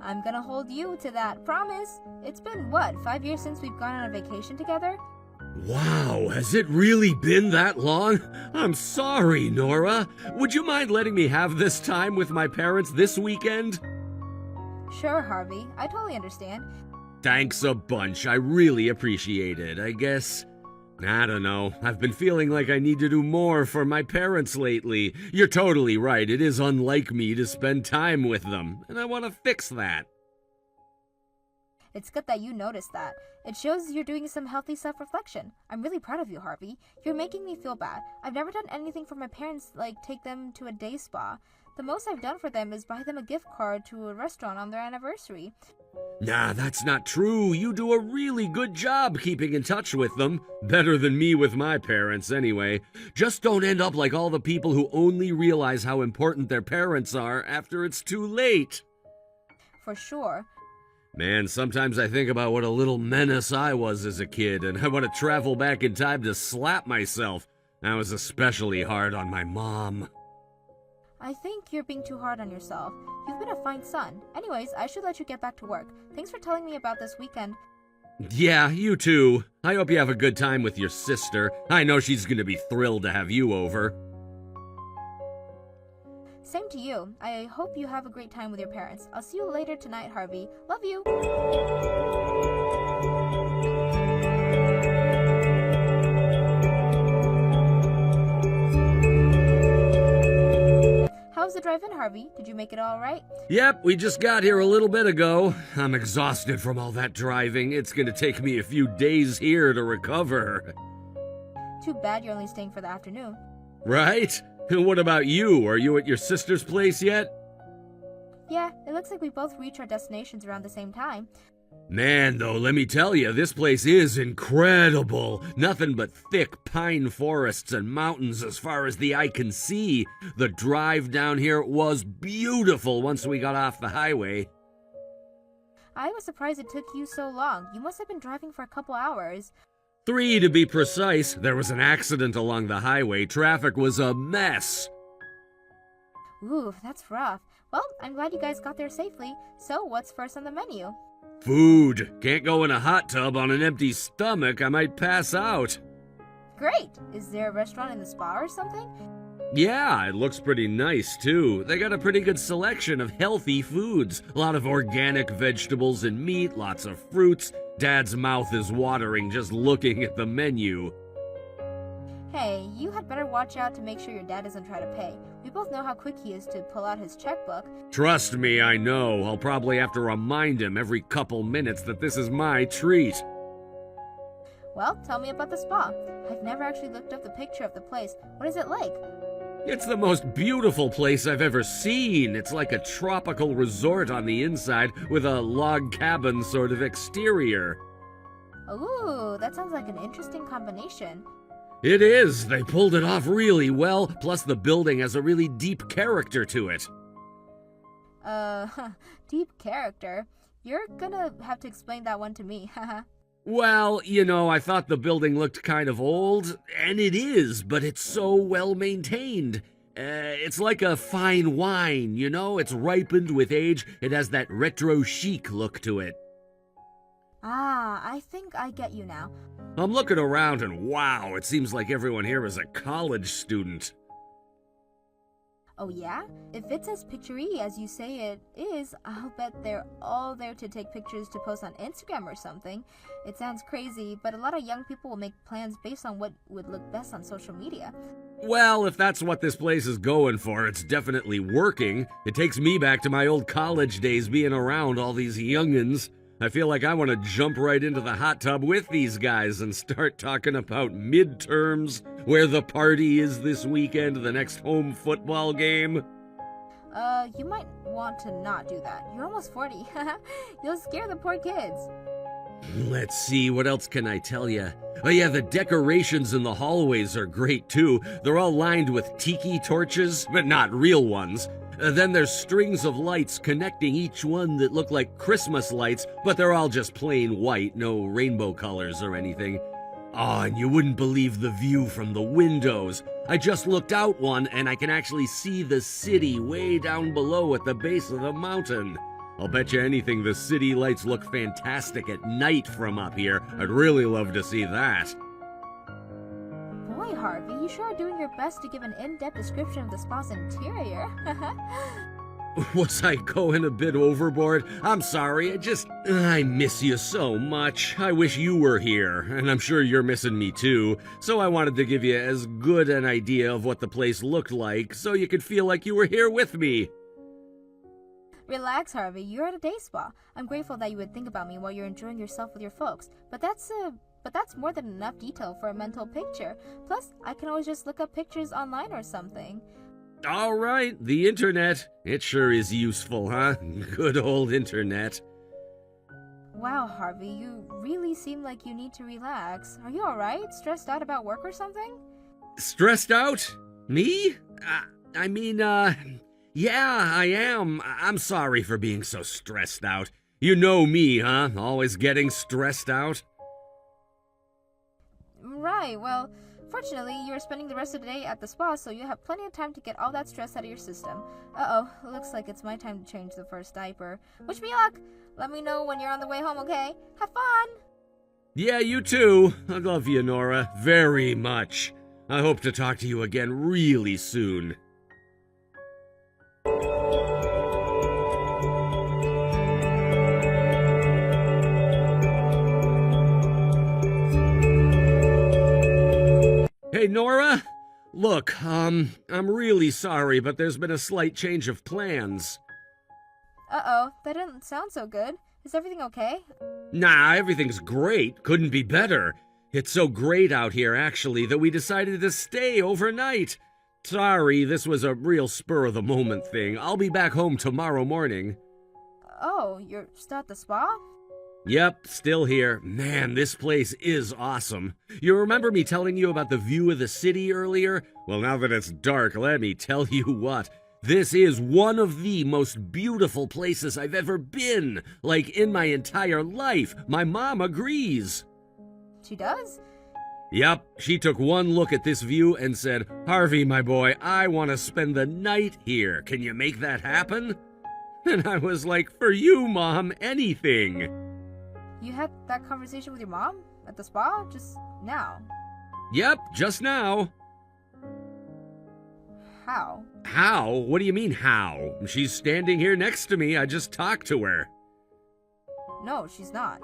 I'm gonna hold you to that promise. It's been, what, 5 years since we've gone on a vacation together? Wow, has it really been that long? I'm sorry, Nora. Would you mind letting me have this time with my parents this weekend? Sure, Harvey. I totally understand. Thanks a bunch. I really appreciate it. I guess, I don't know. I've been feeling like I need to do more for my parents lately. You're totally right. It is unlike me to spend time with them, and I want to fix that. It's good that you noticed that. It shows you're doing some healthy self-reflection. I'm really proud of you, Harvey. You're making me feel bad. I've never done anything for my parents like take them to a day spa. The most I've done for them is buy them a gift card to a restaurant on their anniversary. Nah, that's not true. You do a really good job keeping in touch with them. Better than me with my parents, anyway. Just don't end up like all the people who only realize how important their parents are after it's too late. For sure. Man, sometimes I think about what a little menace I was as a kid, and I want to travel back in time to slap myself. I was especially hard on my mom. I think you're being too hard on yourself. You've been a fine son. Anyways, I should let you get back to work. Thanks for telling me about this weekend. Yeah, you too. I hope you have a good time with your sister. I know she's gonna be thrilled to have you over. Same to you. I hope you have a great time with your parents. I'll see you later tonight, Harvey. Love you. How's the drive-in, Harvey? Did you make it all right? Yep, we just got here a little bit ago. I'm exhausted from all that driving. It's gonna take me a few days here to recover. Too bad you're only staying for the afternoon. Right? What about you? Are you at your sister's place yet? Yeah, it looks like we both reach our destinations around the same time. Man, though, let me tell you, this place is incredible. Nothing but thick pine forests and mountains as far as the eye can see. The drive down here was beautiful once we got off the highway. I was surprised it took you so long. You must have been driving for a couple hours. 3 to be precise. There was an accident along the highway. Traffic was a mess. Ooh, that's rough. Well, I'm glad you guys got there safely. So, what's first on the menu? Food. Can't go in a hot tub on an empty stomach. I might pass out. Great! Is there a restaurant in the spa or something? Yeah, it looks pretty nice, too. They got a pretty good selection of healthy foods. A lot of organic vegetables and meat, lots of fruits. Dad's mouth is watering just looking at the menu. Hey, you had better watch out to make sure your dad doesn't try to pay. We both know how quick he is to pull out his checkbook. Trust me, I know. I'll probably have to remind him every couple minutes that this is my treat. Well, tell me about the spa. I've never actually looked up the picture of the place. What is it like? It's the most beautiful place I've ever seen. It's like a tropical resort on the inside with a log cabin sort of exterior. Ooh, that sounds like an interesting combination. It is. They pulled it off really well, plus the building has a really deep character to it. Deep character? You're gonna have to explain that one to me, haha. Well, you know, I thought the building looked kind of old, and it is, but it's so well maintained. It's like a fine wine, you know? It's ripened with age. It has that retro chic look to it. Ah, I think I get you now. I'm looking around and wow, it seems like everyone here is a college student. Oh yeah? If it's as picture-y as you say it is, I'll bet they're all there to take pictures to post on Instagram or something. It sounds crazy, but a lot of young people will make plans based on what would look best on social media. Well, if that's what this place is going for, it's definitely working. It takes me back to my old college days being around all these youngins. I feel like I want to jump right into the hot tub with these guys and start talking about midterms, where the party is this weekend, the next home football game. You might want to not do that. You're almost 40. You'll scare the poor kids. Let's see, what else can I tell you? Oh yeah, the decorations in the hallways are great too. They're all lined with tiki torches, but not real ones. Then there's strings of lights connecting each one that look like Christmas lights, but they're all just plain white, no rainbow colors or anything. Oh, and you wouldn't believe the view from the windows. I just looked out one and I can actually see the city way down below at the base of the mountain. I'll bet you anything the city lights look fantastic at night from up here. I'd really love to see that. Boy, Harvey, you sure are doing your best to give an in-depth description of the spa's interior. Was I going a bit overboard? I'm sorry, I miss you so much. I wish you were here, and I'm sure you're missing me too. So I wanted to give you as good an idea of what the place looked like, so you could feel like you were here with me. Relax, Harvey. You're at a day spa. I'm grateful that you would think about me while you're enjoying yourself with your folks. But that's more than enough detail for a mental picture. Plus, I can always just look up pictures online or something. All right, the internet. It sure is useful, huh? Good old internet. Wow, Harvey, you really seem like you need to relax. Are you alright? Stressed out about work or something? Stressed out? Me? Yeah, I am. I'm sorry for being so stressed out. You know me, huh? Always getting stressed out. Right, well, fortunately, you're spending the rest of the day at the spa, so you have plenty of time to get all that stress out of your system. Uh-oh, looks like it's my time to change the first diaper. Wish me luck! Let me know when you're on the way home, okay? Have fun! Yeah, you too. I love you, Nora, very much. I hope to talk to you again really soon. Hey, Nora? Look, I'm really sorry, but there's been a slight change of plans. Uh-oh, that didn't sound so good. Is everything okay? Nah, everything's great. Couldn't be better. It's so great out here, actually, that we decided to stay overnight. Sorry, this was a real spur-of-the-moment thing. I'll be back home tomorrow morning. Oh, you're still at the spa? Yep, still here. Man, this place is awesome. You remember me telling you about the view of the city earlier? Well, now that it's dark, let me tell you what. This is one of the most beautiful places I've ever been. Like, in my entire life. My mom agrees. She does? Yep, she took one look at this view and said, "Harvey, my boy, I want to spend the night here. Can you make that happen?" And I was like, "For you, Mom, anything." You had that conversation with your mom? At the spa? Just now? Yep, just now. How? How? What do you mean, how? She's standing here next to me. I just talked to her. No, she's not.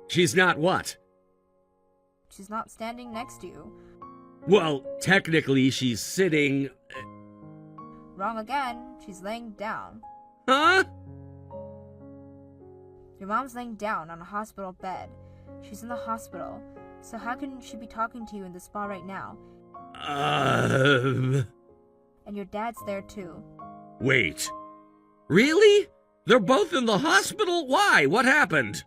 She's not what? She's not standing next to you. Well, technically, she's sitting... Wrong again. She's laying down. Huh? Your mom's laying down on a hospital bed. She's in the hospital. So how can she be talking to you in the spa right now? And your dad's there too. Wait. Really? They're both in the hospital? Why? What happened?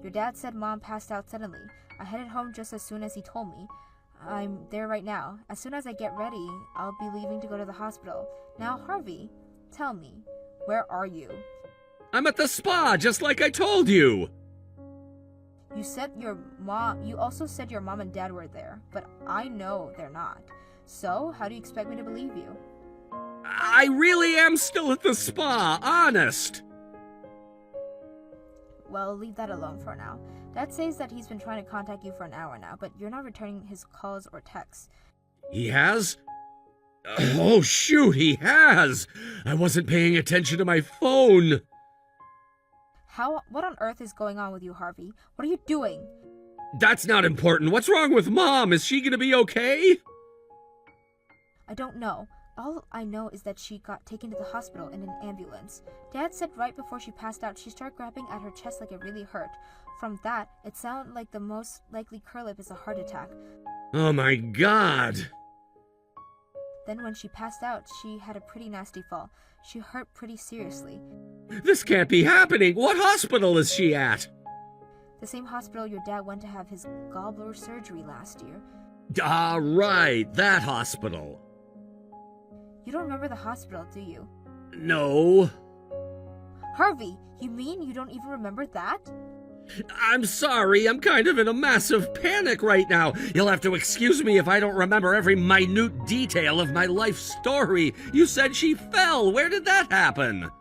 Your dad said Mom passed out suddenly. I headed home just as soon as he told me. I'm there right now. As soon as I get ready, I'll be leaving to go to the hospital. Now, Harvey, tell me, where are you? I'm at the spa, just like I told you. You also said your mom and dad were there, but I know they're not. So, how do you expect me to believe you? I really am still at the spa, honest. Well, leave that alone for now. Dad says that he's been trying to contact you for an hour now, but you're not returning his calls or texts. He has? Oh, shoot, he has! I wasn't paying attention to my phone. What on earth is going on with you, Harvey? What are you doing? That's not important. What's wrong with Mom? Is she gonna be okay? I don't know. All I know is that she got taken to the hospital in an ambulance. Dad said right before she passed out, she started grabbing at her chest like it really hurt. From that, it sounded like the most likely curlip is a heart attack. Oh my God. Then when she passed out, she had a pretty nasty fall. She hurt pretty seriously. This can't be happening. What hospital is she at? The same hospital your dad went to have his gallbladder surgery last year. Ah, right, that hospital. You don't remember the hospital, do you? No. Harvey, you mean you don't even remember that? I'm sorry, I'm kind of in a massive panic right now. You'll have to excuse me if I don't remember every minute detail of my life story. You said she fell. Where did that happen?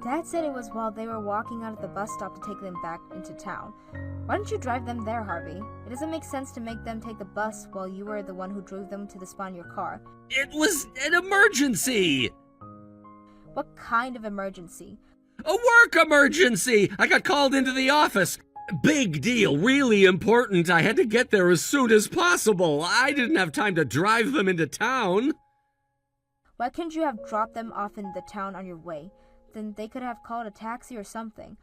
Dad said it was while they were walking out of the bus stop to take them back into town. Why don't you drive them there, Harvey? It doesn't make sense to make them take the bus while you were the one who drove them to the spa in your car. It was an emergency. What kind of emergency? A work emergency! I got called into the office. Big deal, really important. I had to get there as soon as possible. I didn't have time to drive them into town. Why couldn't you have dropped them off in the town on your way? Then they could have called a taxi or something.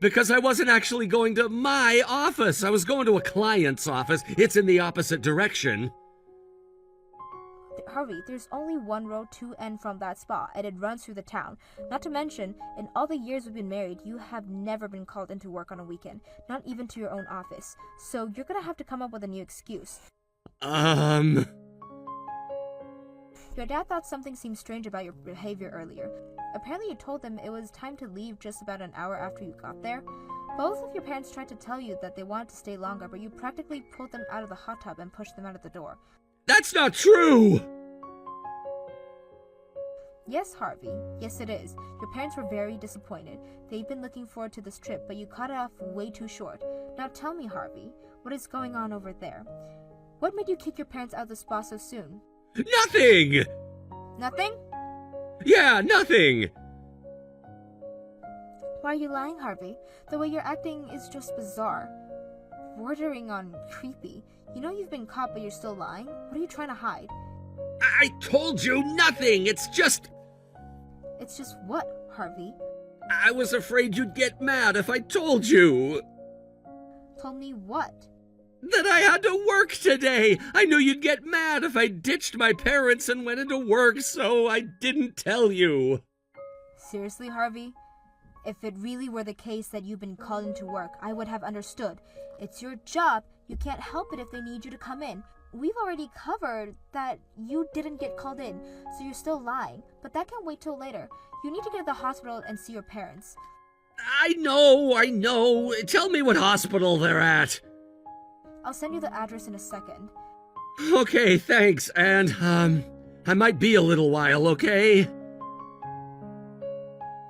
Because I wasn't actually going to my office. I was going to a client's office. It's in the opposite direction. Harvey, there's only one road to and from that spa, and it runs through the town. Not to mention, in all the years we've been married, you have never been called into work on a weekend, not even to your own office. So you're gonna have to come up with a new excuse. Your dad thought something seemed strange about your behavior earlier. Apparently you told them it was time to leave just about an hour after you got there. Both of your parents tried to tell you that they wanted to stay longer, but you practically pulled them out of the hot tub and pushed them out of the door. That's not true! Yes, Harvey. Yes, it is. Your parents were very disappointed. They've been looking forward to this trip, but you cut it off way too short. Now tell me, Harvey, what is going on over there? What made you kick your parents out of the spa so soon? Nothing! Nothing? Yeah, nothing! Why are you lying, Harvey? The way you're acting is just bizarre. Bordering on creepy. You know you've been caught, but you're still lying? What are you trying to hide? I told you nothing! It's just what, Harvey? I was afraid you'd get mad if I told you. Told me what? That I had to work today. I knew you'd get mad if I ditched my parents and went into work, so I didn't tell you. Seriously, Harvey? If it really were the case that you've been called into work, I would have understood. It's your job. You can't help it if they need you to come in. We've already covered that you didn't get called in, so you're still lying. But that can wait till later. You need to get to the hospital and see your parents. I know. Tell me what hospital they're at. I'll send you the address in a second. Okay, thanks. And, I might be a little while, okay?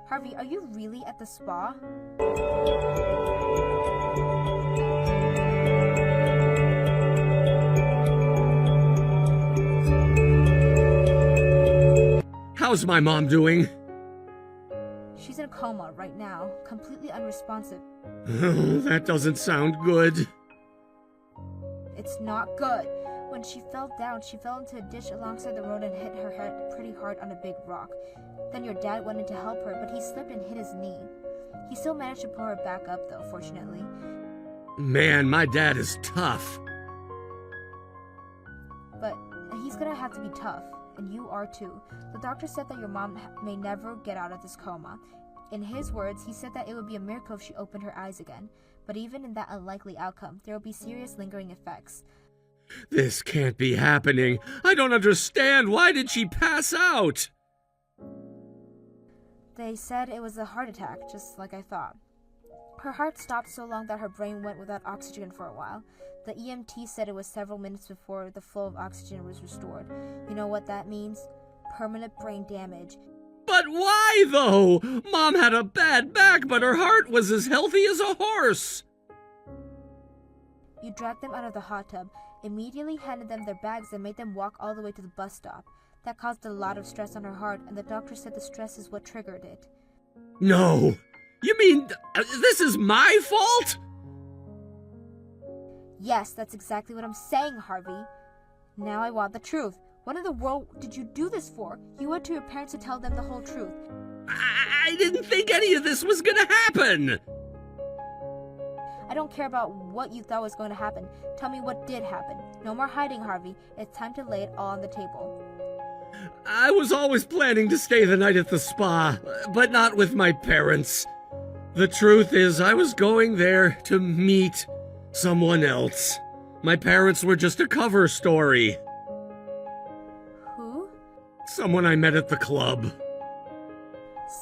Harvey, are you really at the spa? How's my mom doing? She's in a coma right now, completely unresponsive. Oh, that doesn't sound good. It's not good. When she fell down, she fell into a ditch alongside the road and hit her head pretty hard on a big rock. Then your dad went in to help her, but he slipped and hit his knee. He still managed to pull her back up, though, fortunately. Man, my dad is tough. But he's gonna have to be tough, and you are too. The doctor said that your mom may never get out of this coma. In his words, he said that it would be a miracle if she opened her eyes again. But even in that unlikely outcome, there will be serious lingering effects. This can't be happening. I don't understand. Why did she pass out? They said it was a heart attack, just like I thought. Her heart stopped so long that her brain went without oxygen for a while. The EMT said it was several minutes before the flow of oxygen was restored. You know what that means? Permanent brain damage. But why, though? Mom had a bad back, but her heart was as healthy as a horse. You dragged them out of the hot tub, immediately handed them their bags, and made them walk all the way to the bus stop. That caused a lot of stress on her heart, and the doctor said the stress is what triggered it. No. You mean this is my fault? Yes, that's exactly what I'm saying, Harvey. Now I want the truth. What in the world did you do this for? You went to your parents to tell them the whole truth. I didn't think any of this was gonna happen. I don't care about what you thought was going to happen. Tell me what did happen. No more hiding, Harvey. It's time to lay it all on the table. I was always planning to stay the night at the spa, but not with my parents. The truth is, I was going there to meet someone else. My parents were just a cover story. Who? Someone I met at the club.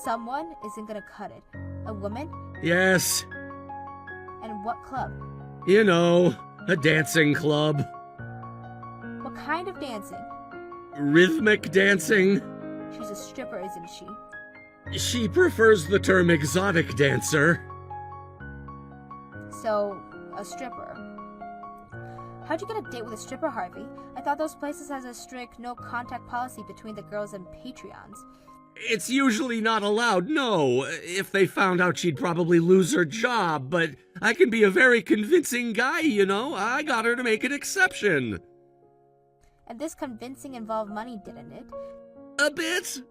Someone isn't gonna cut it. A woman? Yes, And what club? you know, a dancing club. What kind of dancing? Rhythmic dancing. She's a stripper, isn't she? She prefers the term exotic dancer. So, a stripper. How'd you get a date with a stripper, Harvey? I thought those places has a strict no-contact policy between the girls and Patreons. It's usually not allowed, no. If they found out, she'd probably lose her job, but I can be a very convincing guy, you know. I got her to make an exception. And this convincing involved money, didn't it? A bit.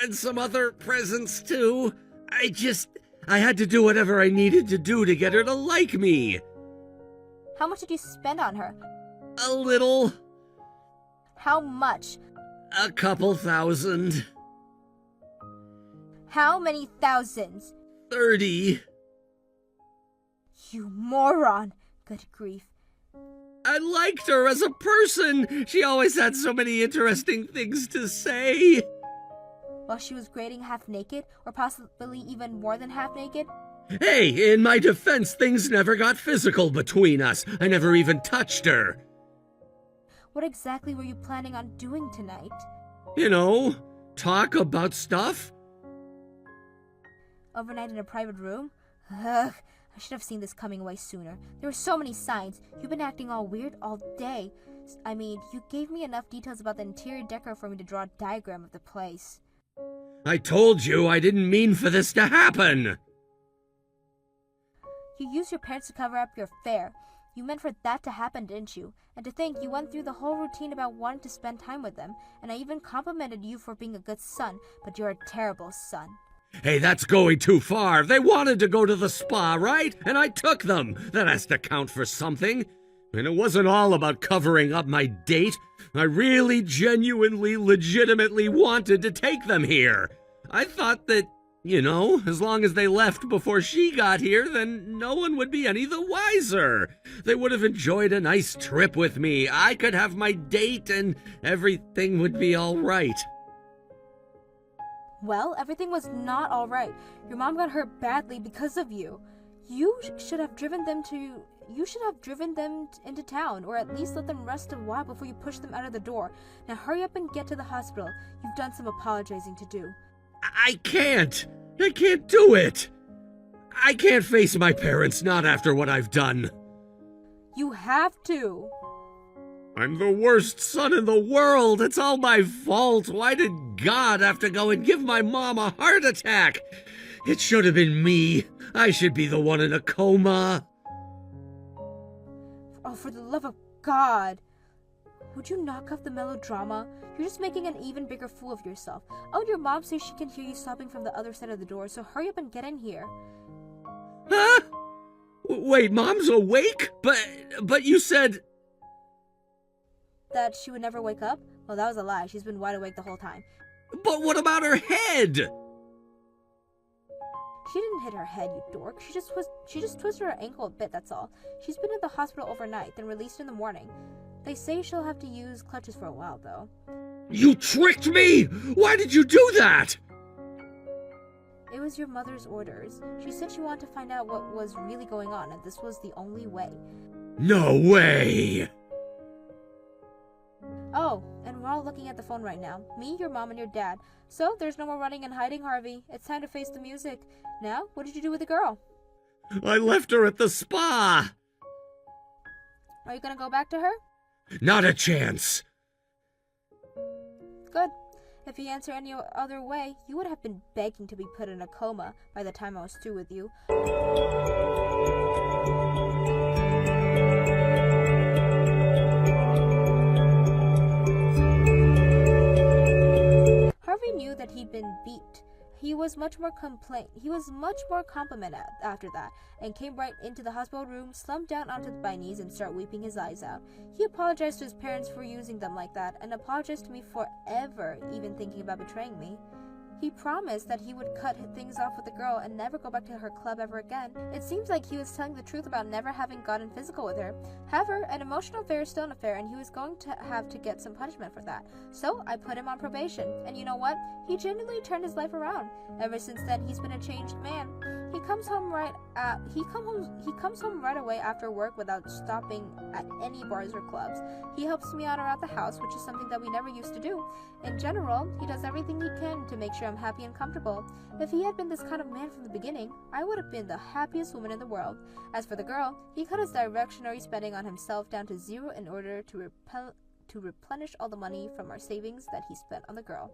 And some other presents, too. I had to do whatever I needed to do to get her to like me. How much did you spend on her? A little. How much? A couple thousand. How many thousands? 30. You moron! Good grief. I liked her as a person. She always had so many interesting things to say. While she was grading half naked, or possibly even more than half naked? Hey, in my defense, things never got physical between us. I never even touched her. What exactly were you planning on doing tonight? You know, talk about stuff. Overnight in a private room? Ugh, I should have seen this coming way sooner. There were so many signs. You've been acting all weird all day. I mean, you gave me enough details about the interior decor for me to draw a diagram of the place. I told you I didn't mean for this to happen. You used your parents to cover up your affair. You meant for that to happen, didn't you? And to think you went through the whole routine about wanting to spend time with them. And I even complimented you for being a good son, but you're a terrible son. Hey, that's going too far. They wanted to go to the spa, right? And I took them. That has to count for something. And it wasn't all about covering up my date. I really, genuinely, legitimately wanted to take them here. I thought that You know, as long as they left before she got here, then no one would be any the wiser. They would have enjoyed a nice trip with me. I could have my date and everything would be all right. Well, everything was not all right. Your mom got hurt badly because of you. You should have driven them into town, or at least let them rest a while before you push them out of the door. Now hurry up and get to the hospital. You've done some apologizing to do. I can't do it. I can't face my parents, not after what I've done. You have to. I'm the worst son in the world. It's all my fault. Why did God have to go and give my mom a heart attack? It should have been me. I should be the one in a coma. Oh, for the love of God. Would you knock off the melodrama? You're just making an even bigger fool of yourself. Oh, and your mom says she can hear you sobbing from the other side of the door, so hurry up and get in here. Huh? Wait, Mom's awake? But you said... That she would never wake up? Well, that was a lie. She's been wide awake the whole time. But what about her head? She didn't hit her head, you dork. She just twisted her ankle a bit, that's all. She's been at the hospital overnight, then released in the morning. They say she'll have to use crutches for a while, though. You tricked me! Why did you do that? It was your mother's orders. She said she wanted to find out what was really going on, and this was the only way. No way! Oh, and we're all looking at the phone right now. Me, your mom, and your dad. So, there's no more running and hiding, Harvey. It's time to face the music. Now, what did you do with the girl? I left her at the spa! Are you gonna go back to her? Not a chance. Good. If you answer any other way, you would have been begging to be put in a coma by the time I was through with you. Harvey knew that he'd been beat. He was much more competent after that, and came right into the hospital room, slumped down onto my knees, and started weeping his eyes out. He apologized to his parents for using them like that, and apologized to me for ever even thinking about betraying me. He promised that he would cut things off with the girl and never go back to her club ever again. It seems like he was telling the truth about never having gotten physical with her. However, an emotional affair is still an affair, and he was going to have to get some punishment for that. So I put him on probation, and you know what? He genuinely turned his life around. Ever since then, he's been a changed man. He comes home right away after work without stopping at any bars or clubs. He helps me out around the house, which is something that we never used to do. In general, he does everything he can to make sure I'm happy and comfortable. If he had been this kind of man from the beginning, I would have been the happiest woman in the world. As for the girl, he cut his directionary spending on himself down to zero in order to replenish all the money from our savings that he spent on the girl.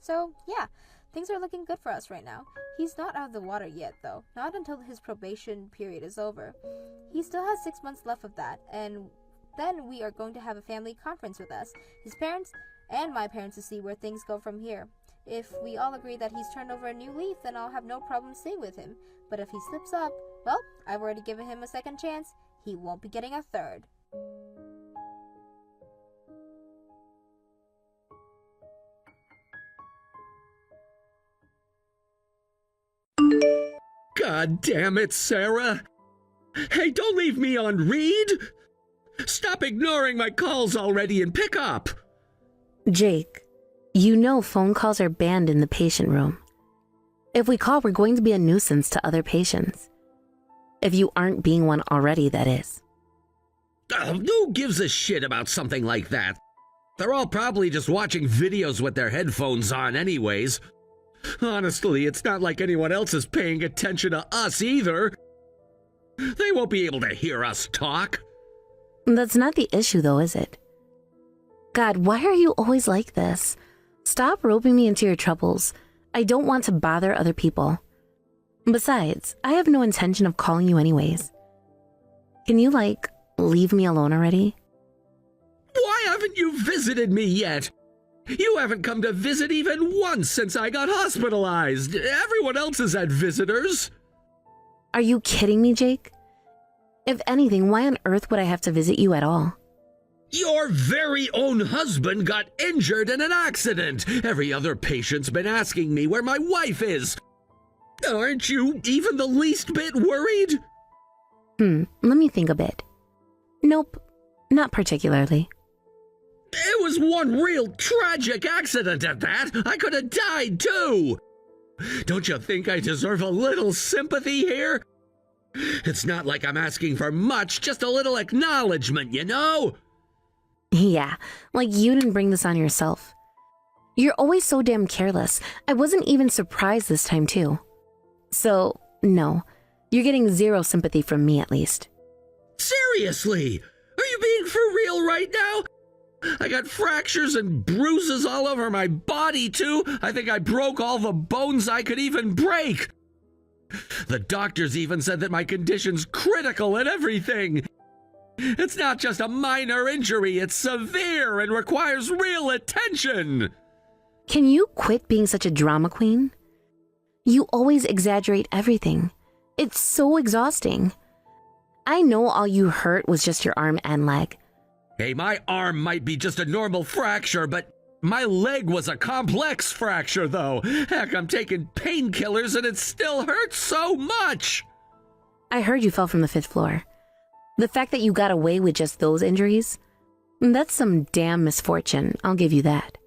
So, yeah, things are looking good for us right now. He's not out of the water yet, though. Not until his probation period is over. He still has 6 months left of that, and then we are going to have a family conference with us, his parents, and my parents to see where things go from here. If we all agree that he's turned over a new leaf, then I'll have no problem staying with him. But if he slips up, well, I've already given him a second chance. He won't be getting a third. God damn it, Sarah. Hey, don't leave me on read. Stop ignoring my calls already and pick up. Jake, you know phone calls are banned in the patient room. If we call, we're going to be a nuisance to other patients. If you aren't being one already, that is. Who gives a shit about something like that? They're all probably just watching videos with their headphones on anyways. Honestly, it's not like anyone else is paying attention to us either. They won't be able to hear us talk. That's not the issue though, is it? God, why are you always like this? Stop roping me into your troubles. I don't want to bother other people. Besides, I have no intention of calling you anyways. Can you, leave me alone already? Why haven't you visited me yet? You haven't come to visit even once since I got hospitalized. Everyone else has had visitors. Are you kidding me, Jake? If anything, why on earth would I have to visit you at all? Your very own husband got injured in an accident. Every other patient's been asking me where my wife is. Aren't you even the least bit worried? Let me think a bit. Nope, not particularly. It was one real tragic accident at that. I could have died too. Don't you think I deserve a little sympathy here? It's not like I'm asking for much, just a little acknowledgement, you know? Yeah, like you didn't bring this on yourself. You're always so damn careless. I wasn't even surprised this time too. So, no, you're getting zero sympathy from me at least. Seriously? Are you being for real right now? I got fractures and bruises all over my body, too. I think I broke all the bones I could even break. The doctors even said that my condition's critical and everything. It's not just a minor injury, it's severe and requires real attention. Can you quit being such a drama queen? You always exaggerate everything. It's so exhausting. I know all you hurt was just your arm and leg. Hey, my arm might be just a normal fracture, but my leg was a complex fracture, though. Heck, I'm taking painkillers and it still hurts so much. I heard you fell from the 5th floor. The fact that you got away with just those injuries, that's some damn misfortune, I'll give you that.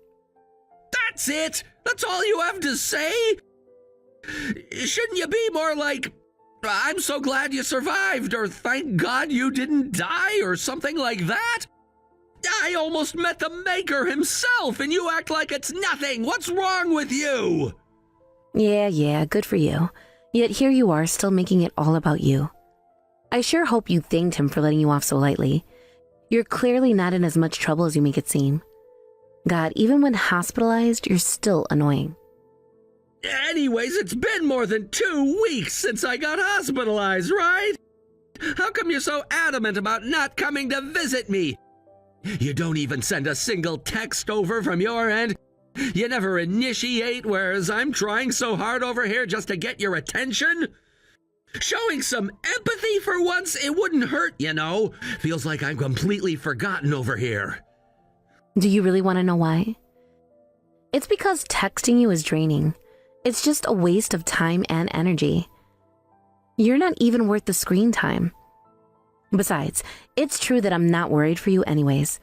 That's it? That's all you have to say? Shouldn't you be more like, I'm so glad you survived, or thank God you didn't die, or something like that? I almost met the maker himself, and you act like it's nothing. What's wrong with you? Yeah, good for you. Yet here you are, still making it all about you. I sure hope you thanked him for letting you off so lightly. You're clearly not in as much trouble as you make it seem. God, even when hospitalized, you're still annoying. Anyways, it's been more than 2 weeks since I got hospitalized, right? How come you're so adamant about not coming to visit me? You don't even send a single text over from your end. You never initiate, whereas I'm trying so hard over here just to get your attention. Showing some empathy for once, it wouldn't hurt, you know. Feels like I'm completely forgotten over here. Do you really want to know why? It's because texting you is draining. It's just a waste of time and energy. You're not even worth the screen time. Besides, it's true that I'm not worried for you anyways.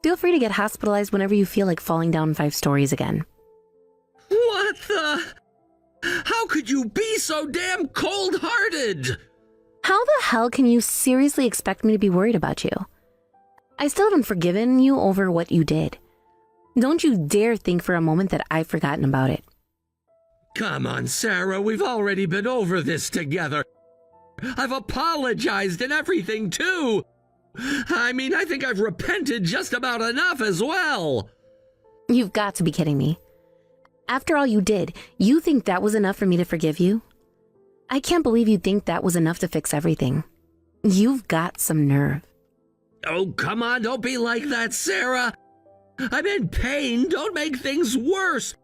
Feel free to get hospitalized whenever you feel like falling down 5 stories again. What the? How could you be so damn cold-hearted? How the hell can you seriously expect me to be worried about you? I still haven't forgiven you over what you did. Don't you dare think for a moment that I've forgotten about it. Come on, Sarah, we've already been over this together. I've apologized and everything, too. I mean, I think I've repented just about enough as well. You've got to be kidding me. After all you did, you think that was enough for me to forgive you? I can't believe you think that was enough to fix everything. You've got some nerve. Oh, come on, don't be like that, Sarah. I'm in pain. Don't make things worse.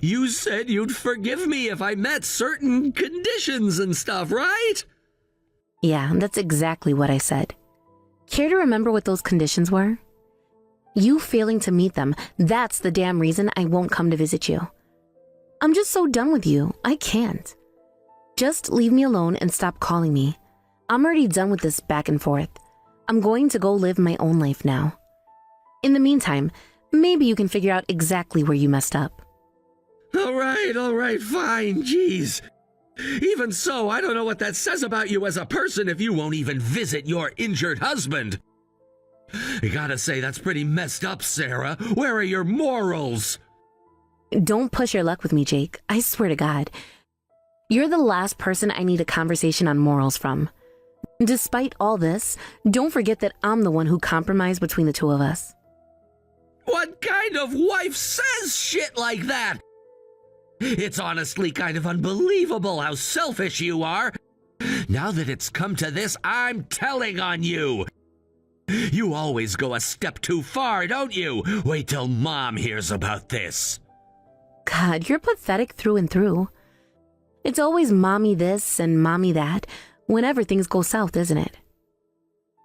You said you'd forgive me if I met certain conditions and stuff, right? Yeah, that's exactly what I said. Care to remember what those conditions were? You failing to meet them, that's the damn reason I won't come to visit you. I'm just so done with you, I can't. Just leave me alone and stop calling me. I'm already done with this back and forth. I'm going to go live my own life now. In the meantime, maybe you can figure out exactly where you messed up. All right, fine, jeez. Even so, I don't know what that says about you as a person if you won't even visit your injured husband. You gotta say, that's pretty messed up, Sarah. Where are your morals? Don't push your luck with me, Jake. I swear to God. You're the last person I need a conversation on morals from. Despite all this, don't forget that I'm the one who compromised between the two of us. What kind of wife says shit like that? It's honestly kind of unbelievable how selfish you are. Now that it's come to this, I'm telling on you. You always go a step too far, don't you? Wait till Mom hears about this. God, you're pathetic through and through. It's always mommy this and mommy that whenever things go south, isn't it?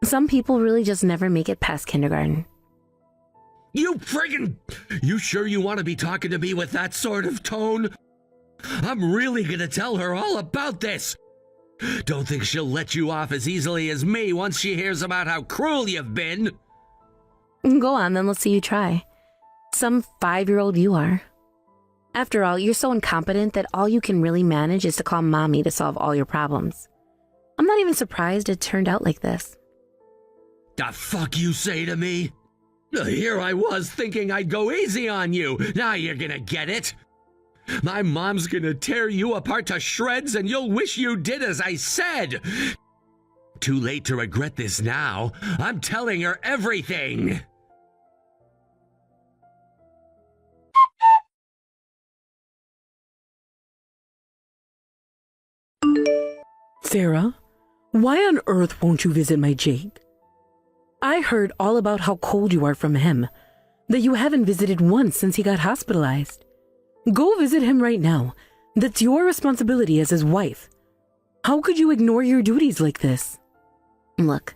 Some people really just never make it past kindergarten. You sure you want to be talking to me with that sort of tone? I'm really gonna tell her all about this. Don't think she'll let you off as easily as me once she hears about how cruel you've been. Go on, then let's see you try. Some 5-year-old you are. After all, you're so incompetent that all you can really manage is to call mommy to solve all your problems. I'm not even surprised it turned out like this. The fuck you say to me? Here I was thinking I'd go easy on you. Now you're gonna get it. My mom's gonna tear you apart to shreds and you'll wish you did as I said. Too late to regret this now. I'm telling her everything. Sarah, why on earth won't you visit my Jake? I heard all about how cold you are from him, that you haven't visited once since he got hospitalized. Go visit him right now. That's your responsibility as his wife. How could you ignore your duties like this? Look,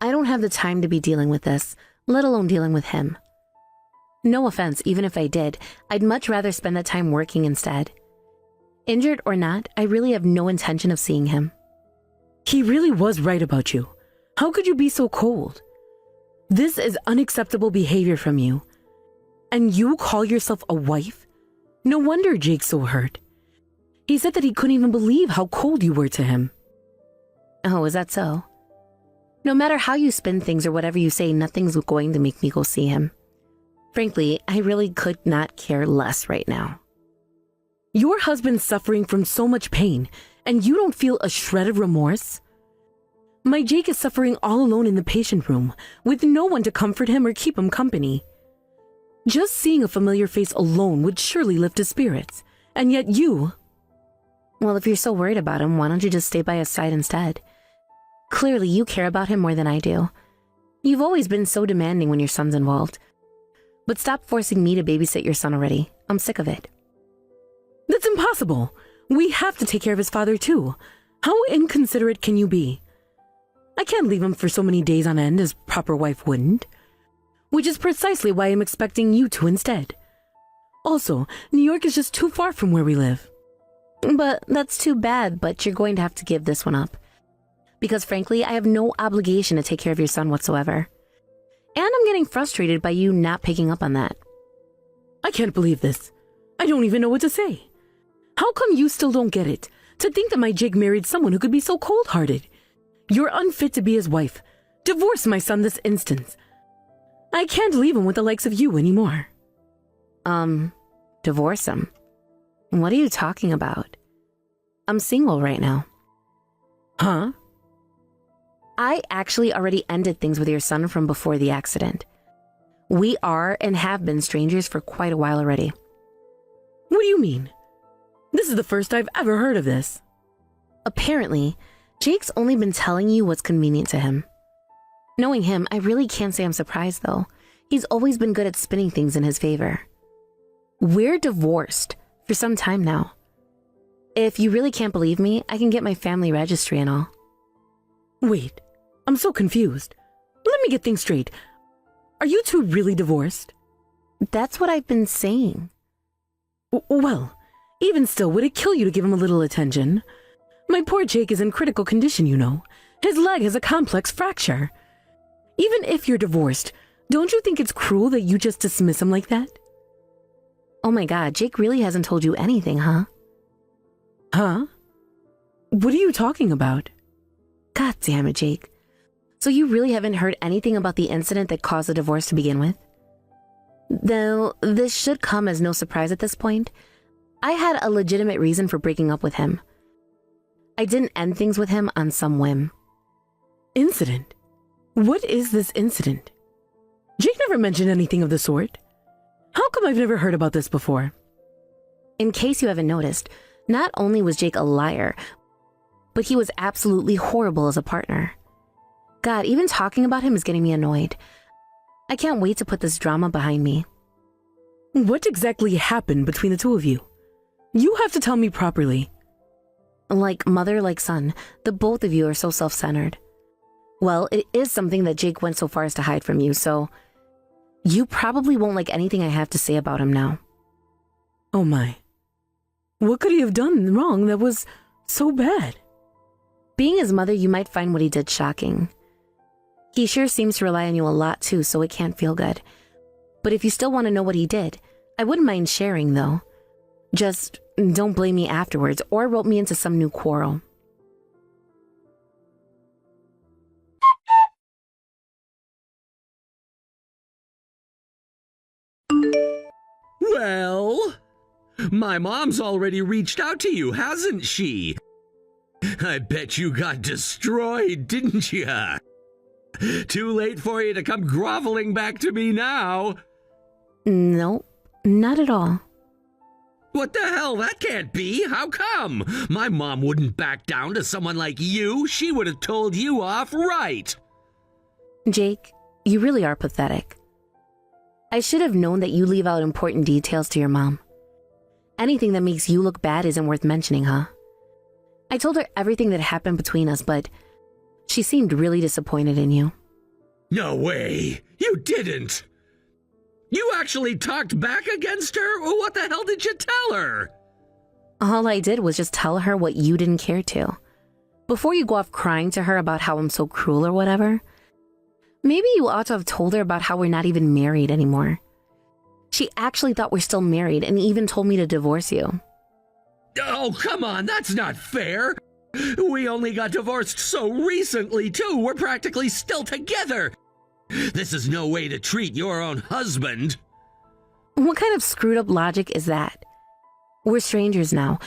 I don't have the time to be dealing with this, let alone dealing with him. No offense, even if I did, I'd much rather spend that time working instead. Injured or not, I really have no intention of seeing him. He really was right about you. How could you be so cold? This is unacceptable behavior from you. And you call yourself a wife? No wonder Jake's so hurt. He said that he couldn't even believe how cold you were to him. Oh, is that so? No matter how you spin things or whatever you say, nothing's going to make me go see him. Frankly, I really could not care less right now. Your husband's suffering from so much pain, and you don't feel a shred of remorse? My Jake is suffering all alone in the patient room, with no one to comfort him or keep him company. Just seeing a familiar face alone would surely lift his spirits, and yet you... Well, if you're so worried about him, why don't you just stay by his side instead? Clearly, you care about him more than I do. You've always been so demanding when your son's involved. But stop forcing me to babysit your son already. I'm sick of it. That's impossible. We have to take care of his father too. How inconsiderate can you be? I can't leave him for so many days on end as proper wife wouldn't. Which is precisely why I'm expecting you to instead. Also, New York is just too far from where we live. But that's too bad, but you're going to have to give this one up. Because frankly, I have no obligation to take care of your son whatsoever. And I'm getting frustrated by you not picking up on that. I can't believe this. I don't even know what to say. How come you still don't get it? To think that my Jake married someone who could be so cold-hearted. You're unfit to be his wife. Divorce my son this instant. I can't leave him with the likes of you anymore. Divorce him? What are you talking about? I'm single right now. Huh? I actually already ended things with your son from before the accident. We are and have been strangers for quite a while already. What do you mean? This is the first I've ever heard of this. Apparently, Jake's only been telling you what's convenient to him. Knowing him, I really can't say I'm surprised, though. He's always been good at spinning things in his favor. We're divorced for some time now. If you really can't believe me, I can get my family registry and all. Wait, I'm so confused. Let me get things straight. Are you two really divorced? That's what I've been saying. Well, even still, would it kill you to give him a little attention? My poor Jake is in critical condition, you know. His leg has a complex fracture. Even if you're divorced, don't you think it's cruel that you just dismiss him like that? Oh my god, Jake really hasn't told you anything, huh? Huh? What are you talking about? God damn it, Jake. So you really haven't heard anything about the incident that caused the divorce to begin with? Though this should come as no surprise at this point. I had a legitimate reason for breaking up with him. I didn't end things with him on some whim. Incident? What is this incident? Jake never mentioned anything of the sort. How come I've never heard about this before? In case you haven't noticed, not only was Jake a liar, but he was absolutely horrible as a partner. God, even talking about him is getting me annoyed. I can't wait to put this drama behind me. What exactly happened between the two of you? You have to tell me properly. Like mother, like son, the both of you are so self-centered. Well, it is something that Jake went so far as to hide from you, so you probably won't like anything I have to say about him now. Oh my. What could he have done wrong that was so bad? Being his mother, you might find what he did shocking. He sure seems to rely on you a lot too, so it can't feel good. But if you still want to know what he did, I wouldn't mind sharing though. Just don't blame me afterwards or rope me into some new quarrel. Well, my mom's already reached out to you, hasn't she? I bet you got destroyed, didn't ya? Too late for you to come groveling back to me now. Nope, not at all. What the hell? That can't be. How come? My mom wouldn't back down to someone like you. She would have told you off right. Jake, you really are pathetic. I should have known that you leave out important details to your mom. Anything that makes you look bad isn't worth mentioning, huh? I told her everything that happened between us, but she seemed really disappointed in you. No way. You didn't. You actually talked back against her? What the hell did you tell her? All I did was just tell her what you didn't care to. Before you go off crying to her about how I'm so cruel or whatever, maybe you ought to have told her about how we're not even married anymore. She actually thought we're still married and even told me to divorce you. Oh, come on, that's not fair. We only got divorced so recently, too. We're practically still together. This is no way to treat your own husband. What kind of screwed up logic is that? We're strangers now,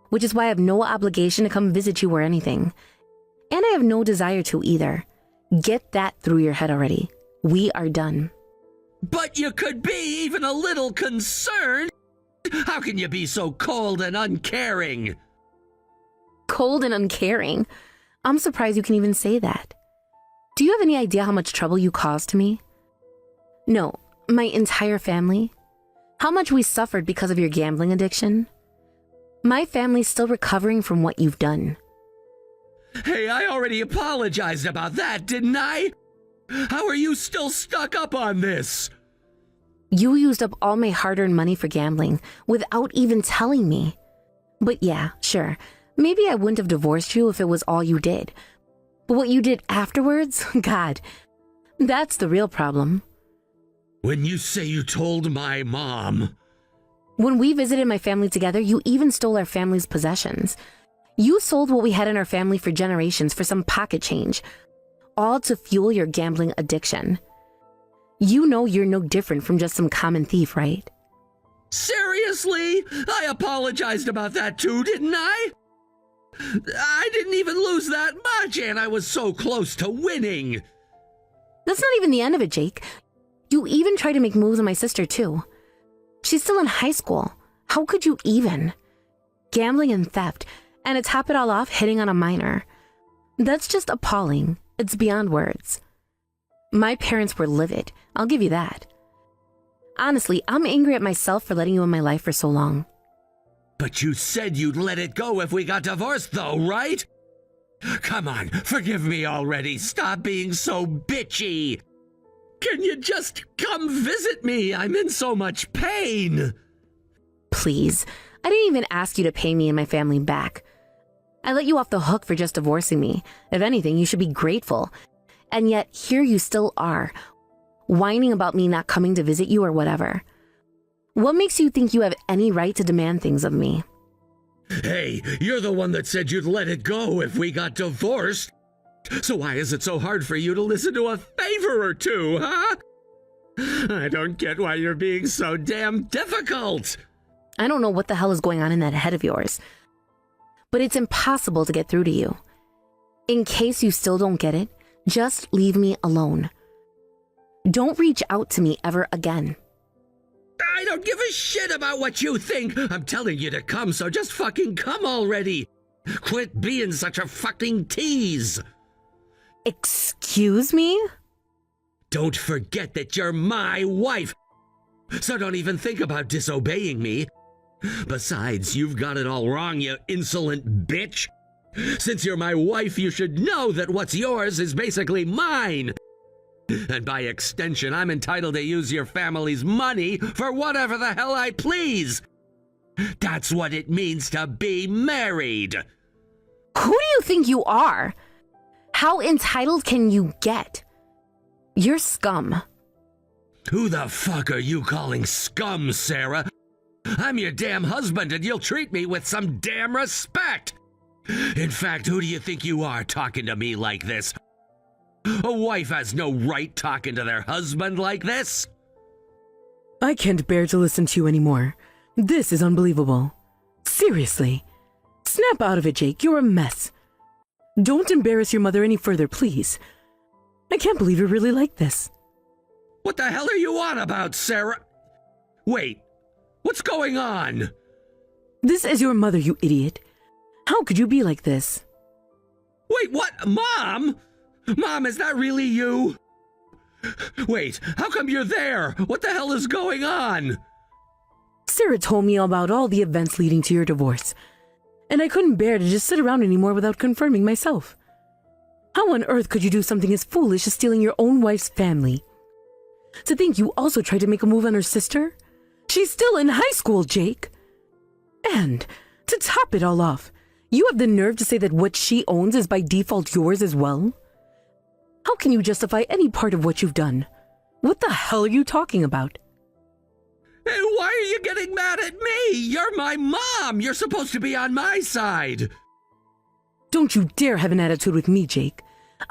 which is why I have no obligation to come visit you or anything. And I have no desire to either. Get that through your head already. We are done. But you could be even a little concerned. How can you be so cold and uncaring? Cold and uncaring? I'm surprised you can even say that. Do you have any idea how much trouble you caused to me? No, my entire family. How much we suffered because of your gambling addiction. My family's still recovering from what you've done. Hey, I already apologized about that, didn't I? How are you still stuck up on this? You used up all my hard-earned money for gambling without even telling me. But yeah, sure, maybe I wouldn't have divorced you if it was all you did. But what you did afterwards, God, that's the real problem. When you say you told my mom... When we visited my family together, you even stole our family's possessions. You sold what we had in our family for generations for some pocket change, all to fuel your gambling addiction. You know you're no different from just some common thief, right? Seriously? I apologized about that too, didn't I? I didn't even lose that much, and I was so close to winning. That's not even the end of it, Jake. You even tried to make moves on my sister, too. She's still in high school. How could you even? Gambling and theft, and to top it all off, hitting on a minor. That's just appalling. It's beyond words. My parents were livid, I'll give you that. Honestly, I'm angry at myself for letting you in my life for so long. But you said you'd let it go if we got divorced, though, right? Come on, forgive me already. Stop being so bitchy. Can you just come visit me? I'm in so much pain. Please, I didn't even ask you to pay me and my family back. I let you off the hook for just divorcing me. If anything, you should be grateful. And yet, here you still are, whining about me not coming to visit you or whatever. What makes you think you have any right to demand things of me? Hey, you're the one that said you'd let it go if we got divorced. So why is it so hard for you to listen to a favor or two, huh? I don't get why you're being so damn difficult. I don't know what the hell is going on in that head of yours, but it's impossible to get through to you. In case you still don't get it, just leave me alone. Don't reach out to me ever again. I don't give a shit about what you think. I'm telling you to come, so just fucking come already. Quit being such a fucking tease. Excuse me? Don't forget that you're my wife. So don't even think about disobeying me. Besides, you've got it all wrong, you insolent bitch. Since you're my wife, you should know that what's yours is basically mine. And by extension, I'm entitled to use your family's money for whatever the hell I please. That's what it means to be married. Who do you think you are? How entitled can you get? You're scum. Who the fuck are you calling scum, Sarah? I'm your damn husband and you'll treat me with some damn respect. In fact, who do you think you are talking to me like this? A wife has no right talking to their husband like this. I can't bear to listen to you anymore. This is unbelievable. Seriously. Snap out of it, Jake. You're a mess. Don't embarrass your mother any further, please. I can't believe you're really like this. What the hell are you on about, Sarah? Wait, what's going on? This is your mother, you idiot. How could you be like this? Wait, what? Mom? Mom, is that really you? Wait, how come you're there? What the hell is going on? Sarah told me about all the events leading to your divorce, and I couldn't bear to just sit around anymore without confirming myself. How on earth could you do something as foolish as stealing your own wife's family? To think you also tried to make a move on her sister? She's still in high school, Jake. And to top it all off, you have the nerve to say that what she owns is by default yours as well? How can you justify any part of what you've done? What the hell are you talking about? Hey, why are you getting mad at me? You're my mom. You're supposed to be on my side. Don't you dare have an attitude with me, Jake.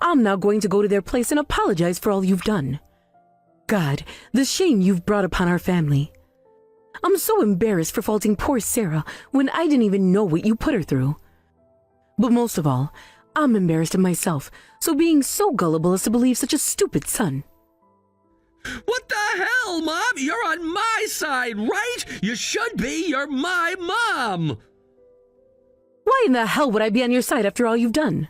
I'm now going to go to their place and apologize for all you've done. God, the shame you've brought upon our family. I'm so embarrassed for faulting poor Sarah when I didn't even know what you put her through. But most of all, I'm embarrassed of myself, so being so gullible as to believe such a stupid son. What the hell, Mom? You're on my side, right? You should be. You're my mom. Why in the hell would I be on your side after all you've done?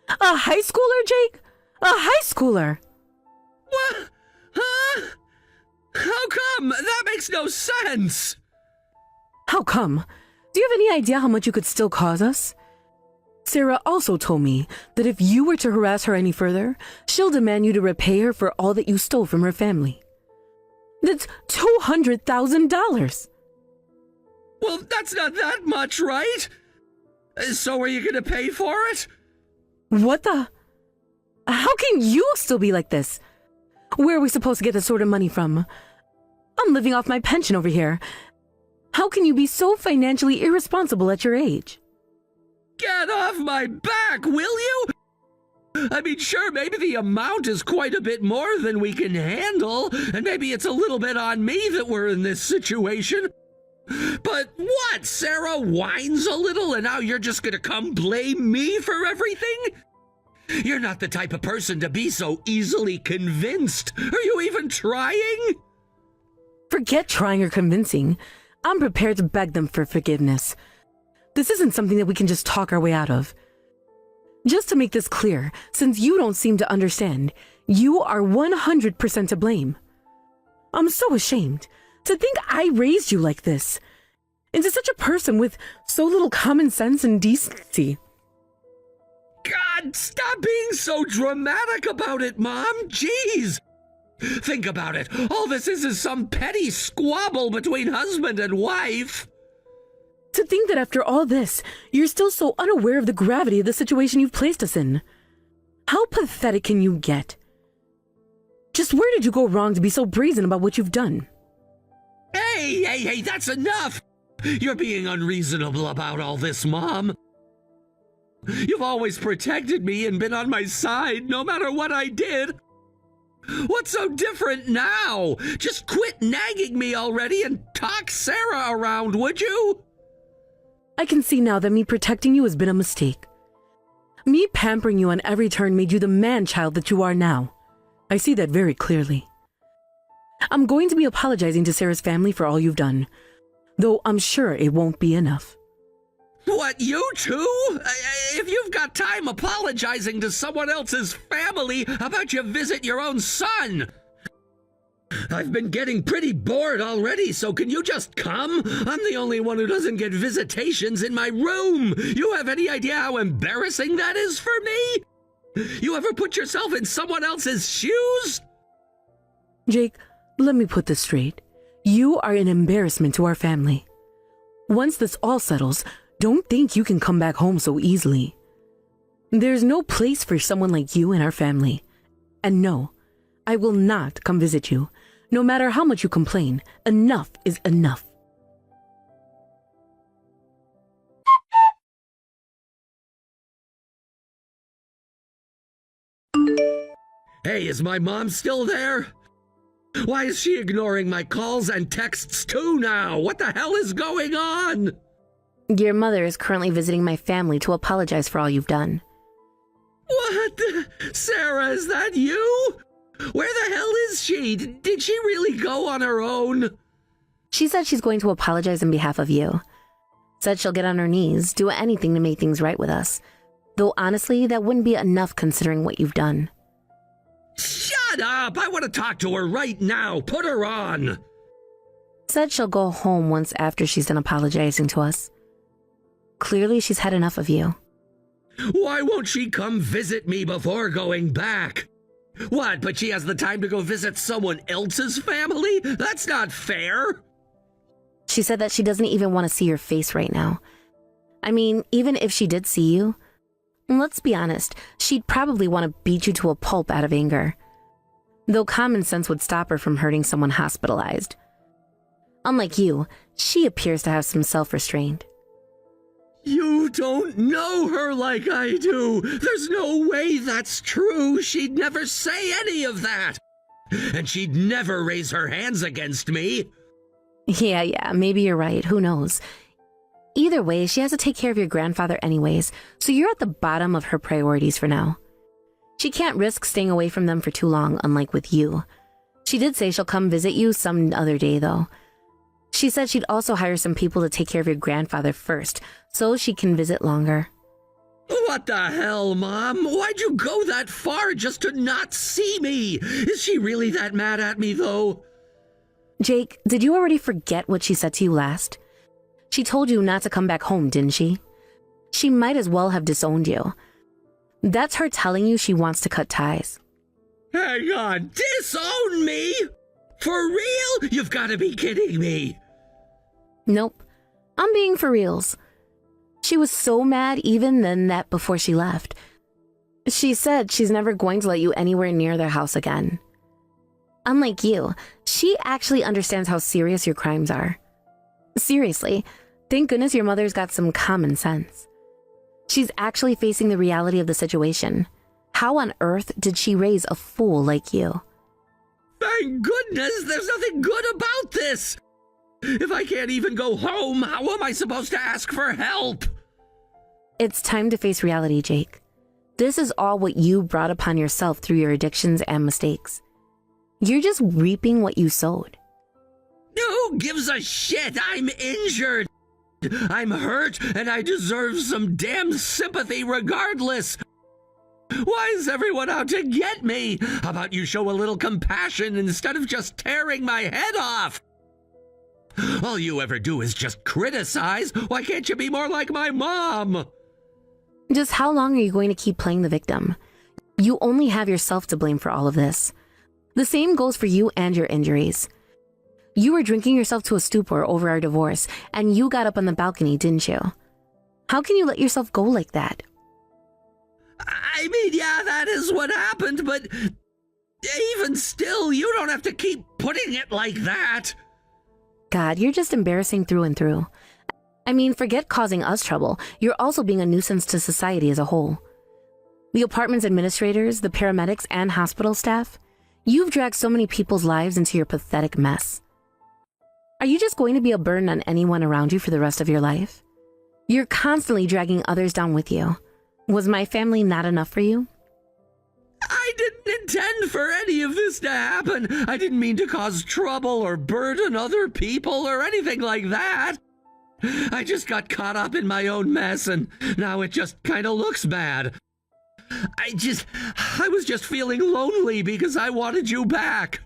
A high schooler, Jake? A high schooler! What? Huh? How come? That makes no sense. How come? Do you have any idea how much you could still cause us? Sarah also told me that if you were to harass her any further, she'll demand you to repay her for all that you stole from her family. That's $200,000. Well, that's not that much, right? So are you going to pay for it? What the? How can you still be like this? Where are we supposed to get this sort of money from? I'm living off my pension over here. How can you be so financially irresponsible at your age? Get off my back, will you? I mean, sure, maybe the amount is quite a bit more than we can handle, and maybe it's a little bit on me that we're in this situation. But what? Sarah whines a little, and now you're just gonna come blame me for everything? You're not the type of person to be so easily convinced. Are you even trying? Forget trying or convincing. I'm prepared to beg them for forgiveness. This isn't something that we can just talk our way out of. Just to make this clear, since you don't seem to understand, you are 100% to blame. I'm so ashamed to think I raised you like this, into such a person with so little common sense and decency. God, stop being so dramatic about it, Mom. Jeez. Think about it. All this is some petty squabble between husband and wife. To think that after all this, you're still so unaware of the gravity of the situation you've placed us in. How pathetic can you get? Just where did you go wrong to be so brazen about what you've done? Hey, that's enough. You're being unreasonable about all this, Mom. You've always protected me and been on my side no matter what I did. What's so different now? Just quit nagging me already and talk Sarah around, would you? I can see now that me protecting you has been a mistake. Me pampering you on every turn made you the man-child that you are now. I see that very clearly. I'm going to be apologizing to Sarah's family for all you've done, though I'm sure it won't be enough. What, you too? If you've got time apologizing to someone else's family, how about you visit your own son? I've been getting pretty bored already, so can you just come? I'm the only one who doesn't get visitations in my room. You have any idea how embarrassing that is for me? You ever put yourself in someone else's shoes? Jake, let me put this straight. You are an embarrassment to our family. Once this all settles, don't think you can come back home so easily. There's no place for someone like you in our family. And no, I will not come visit you. No matter how much you complain, enough is enough. Hey, is my mom still there? Why is she ignoring my calls and texts too now? What the hell is going on? Your mother is currently visiting my family to apologize for all you've done. What? Sarah, is that you? Where the hell is she? Did she really go on her own? She said she's going to apologize on behalf of you. Said she'll get on her knees, do anything to make things right with us. Though honestly, that wouldn't be enough considering what you've done. Shut up! I want to talk to her right now. Put her on. Said she'll go home once after she's done apologizing to us. Clearly, she's had enough of you. Why won't she come visit me before going back? What, but she has the time to go visit someone else's family? That's not fair. She said that she doesn't even want to see your face right now. I mean, even if she did see you, let's be honest, she'd probably want to beat you to a pulp out of anger. Though common sense would stop her from hurting someone hospitalized. Unlike you, she appears to have some self-restraint. You don't know her like I do. There's no way that's true. She'd never say any of that. And she'd never raise her hands against me. Yeah, maybe you're right. Who knows? Either way, she has to take care of your grandfather anyways, so you're at the bottom of her priorities for now. She can't risk staying away from them for too long, unlike with you. She did say she'll come visit you some other day, though. She said she'd also hire some people to take care of your grandfather first, so she can visit longer. What the hell, Mom? Why'd you go that far just to not see me? Is she really that mad at me, though? Jake, did you already forget what she said to you last? She told you not to come back home, didn't she? She might as well have disowned you. That's her telling you she wants to cut ties. Hang on, disown me? For real? You've got to be kidding me. Nope, I'm being for reals. She was so mad even than that before she left. She said she's never going to let you anywhere near their house again. Unlike you, she actually understands how serious your crimes are. Seriously, thank goodness your mother's got some common sense. She's actually facing the reality of the situation. How on earth did she raise a fool like you? Thank goodness there's nothing good about this. If I can't even go home, how am I supposed to ask for help? It's time to face reality, Jake. This is all what you brought upon yourself through your addictions and mistakes. You're just reaping what you sowed. Who gives a shit? I'm injured. I'm hurt, and I deserve some damn sympathy regardless. Why is everyone out to get me? How about you show a little compassion instead of just tearing my head off? All you ever do is just criticize. Why can't you be more like my mom? Just how long are you going to keep playing the victim? You only have yourself to blame for all of this. The same goes for you and your injuries. You were drinking yourself to a stupor over our divorce, and you got up on the balcony, didn't you? How can you let yourself go like that? I mean, yeah, that is what happened, but even still, you don't have to keep putting it like that. God, you're just embarrassing through and through. I mean, forget causing us trouble. You're also being a nuisance to society as a whole. The apartment's administrators, the paramedics, and hospital staff, you've dragged so many people's lives into your pathetic mess. Are you just going to be a burden on anyone around you for the rest of your life? You're constantly dragging others down with you. Was my family not enough for you? I didn't intend for any of this to happen. I didn't mean to cause trouble or burden other people or anything like that. I just got caught up in my own mess, and now it just kind of looks bad. I was just feeling lonely because I wanted you back.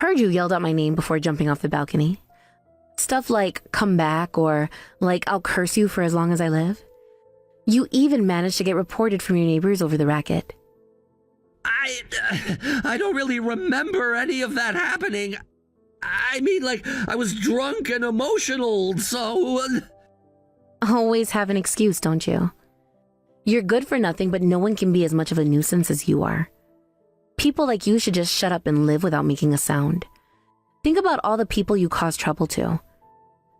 Heard you yelled out my name before jumping off the balcony. Stuff like, come back, or like, I'll curse you for as long as I live. You even managed to get reported from your neighbors over the racket. I don't really remember any of that happening. I mean, like, I was drunk and emotional, so... Always have an excuse, don't you? You're good for nothing, but no one can be as much of a nuisance as you are. People like you should just shut up and live without making a sound. Think about all the people you cause trouble to.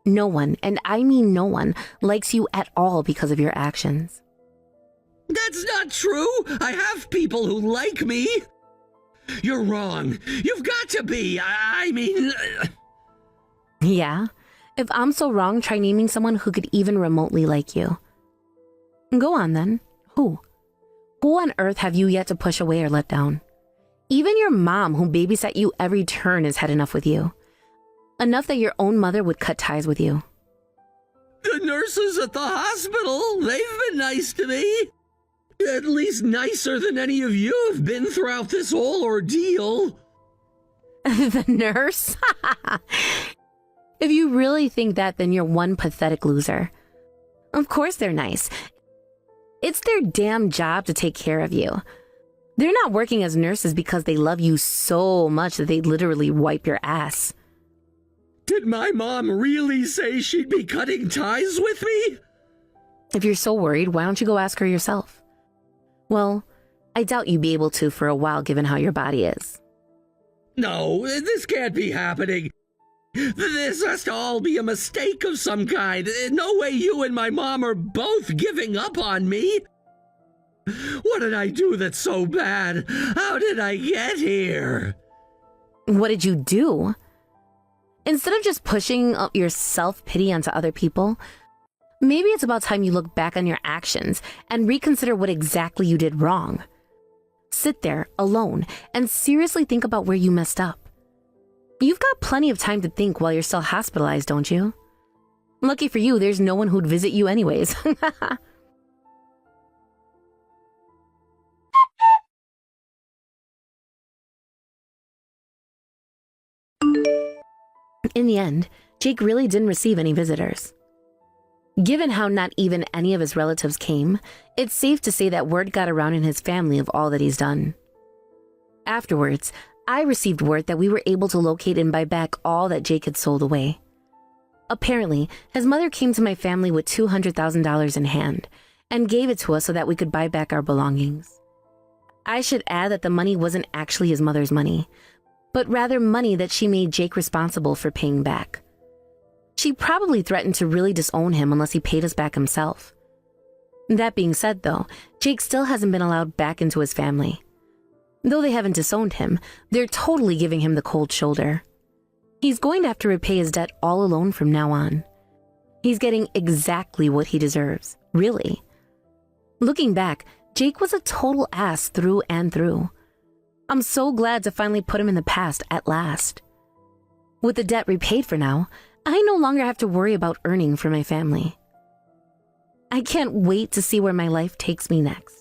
No one, and I mean no one, likes you at all because of your actions. That's not true! I have people who like me! You're wrong. You've got to be. I mean... Yeah? If I'm so wrong, try naming someone who could even remotely like you. Go on then. Who? Who on earth have you yet to push away or let down? Even your mom, who babysat you every turn, has had enough with you. Enough that your own mother would cut ties with you. The nurses at the hospital, they've been nice to me. At least nicer than any of you have been throughout this whole ordeal. The nurse? If you really think that, then you're one pathetic loser. Of course they're nice. It's their damn job to take care of you. They're not working as nurses because they love you so much that they'd literally wipe your ass. Did my mom really say she'd be cutting ties with me? If you're so worried, why don't you go ask her yourself? Well, I doubt you'd be able to for a while given how your body is. No, this can't be happening. This has to all be a mistake of some kind. No way you and my mom are both giving up on me. What did I do that's so bad? How did I get here? What did you do? Instead of just pushing your self-pity onto other people, maybe it's about time you look back on your actions and reconsider what exactly you did wrong. Sit there, alone, and seriously think about where you messed up. You've got plenty of time to think while you're still hospitalized, don't you? Lucky for you, there's no one who'd visit you anyways. In the end, Jake really didn't receive any visitors. Given how not even any of his relatives came, it's safe to say that word got around in his family of all that he's done. Afterwards, I received word that we were able to locate and buy back all that Jake had sold away. Apparently, his mother came to my family with $200,000 in hand and gave it to us so that we could buy back our belongings. I should add that the money wasn't actually his mother's money, but rather money that she made Jake responsible for paying back. She probably threatened to really disown him unless he paid us back himself. That being said, though, Jake still hasn't been allowed back into his family. Though they haven't disowned him, they're totally giving him the cold shoulder. He's going to have to repay his debt all alone from now on. He's getting exactly what he deserves, really. Looking back, Jake was a total ass through and through. I'm so glad to finally put him in the past at last. With the debt repaid for now, I no longer have to worry about earning for my family. I can't wait to see where my life takes me next.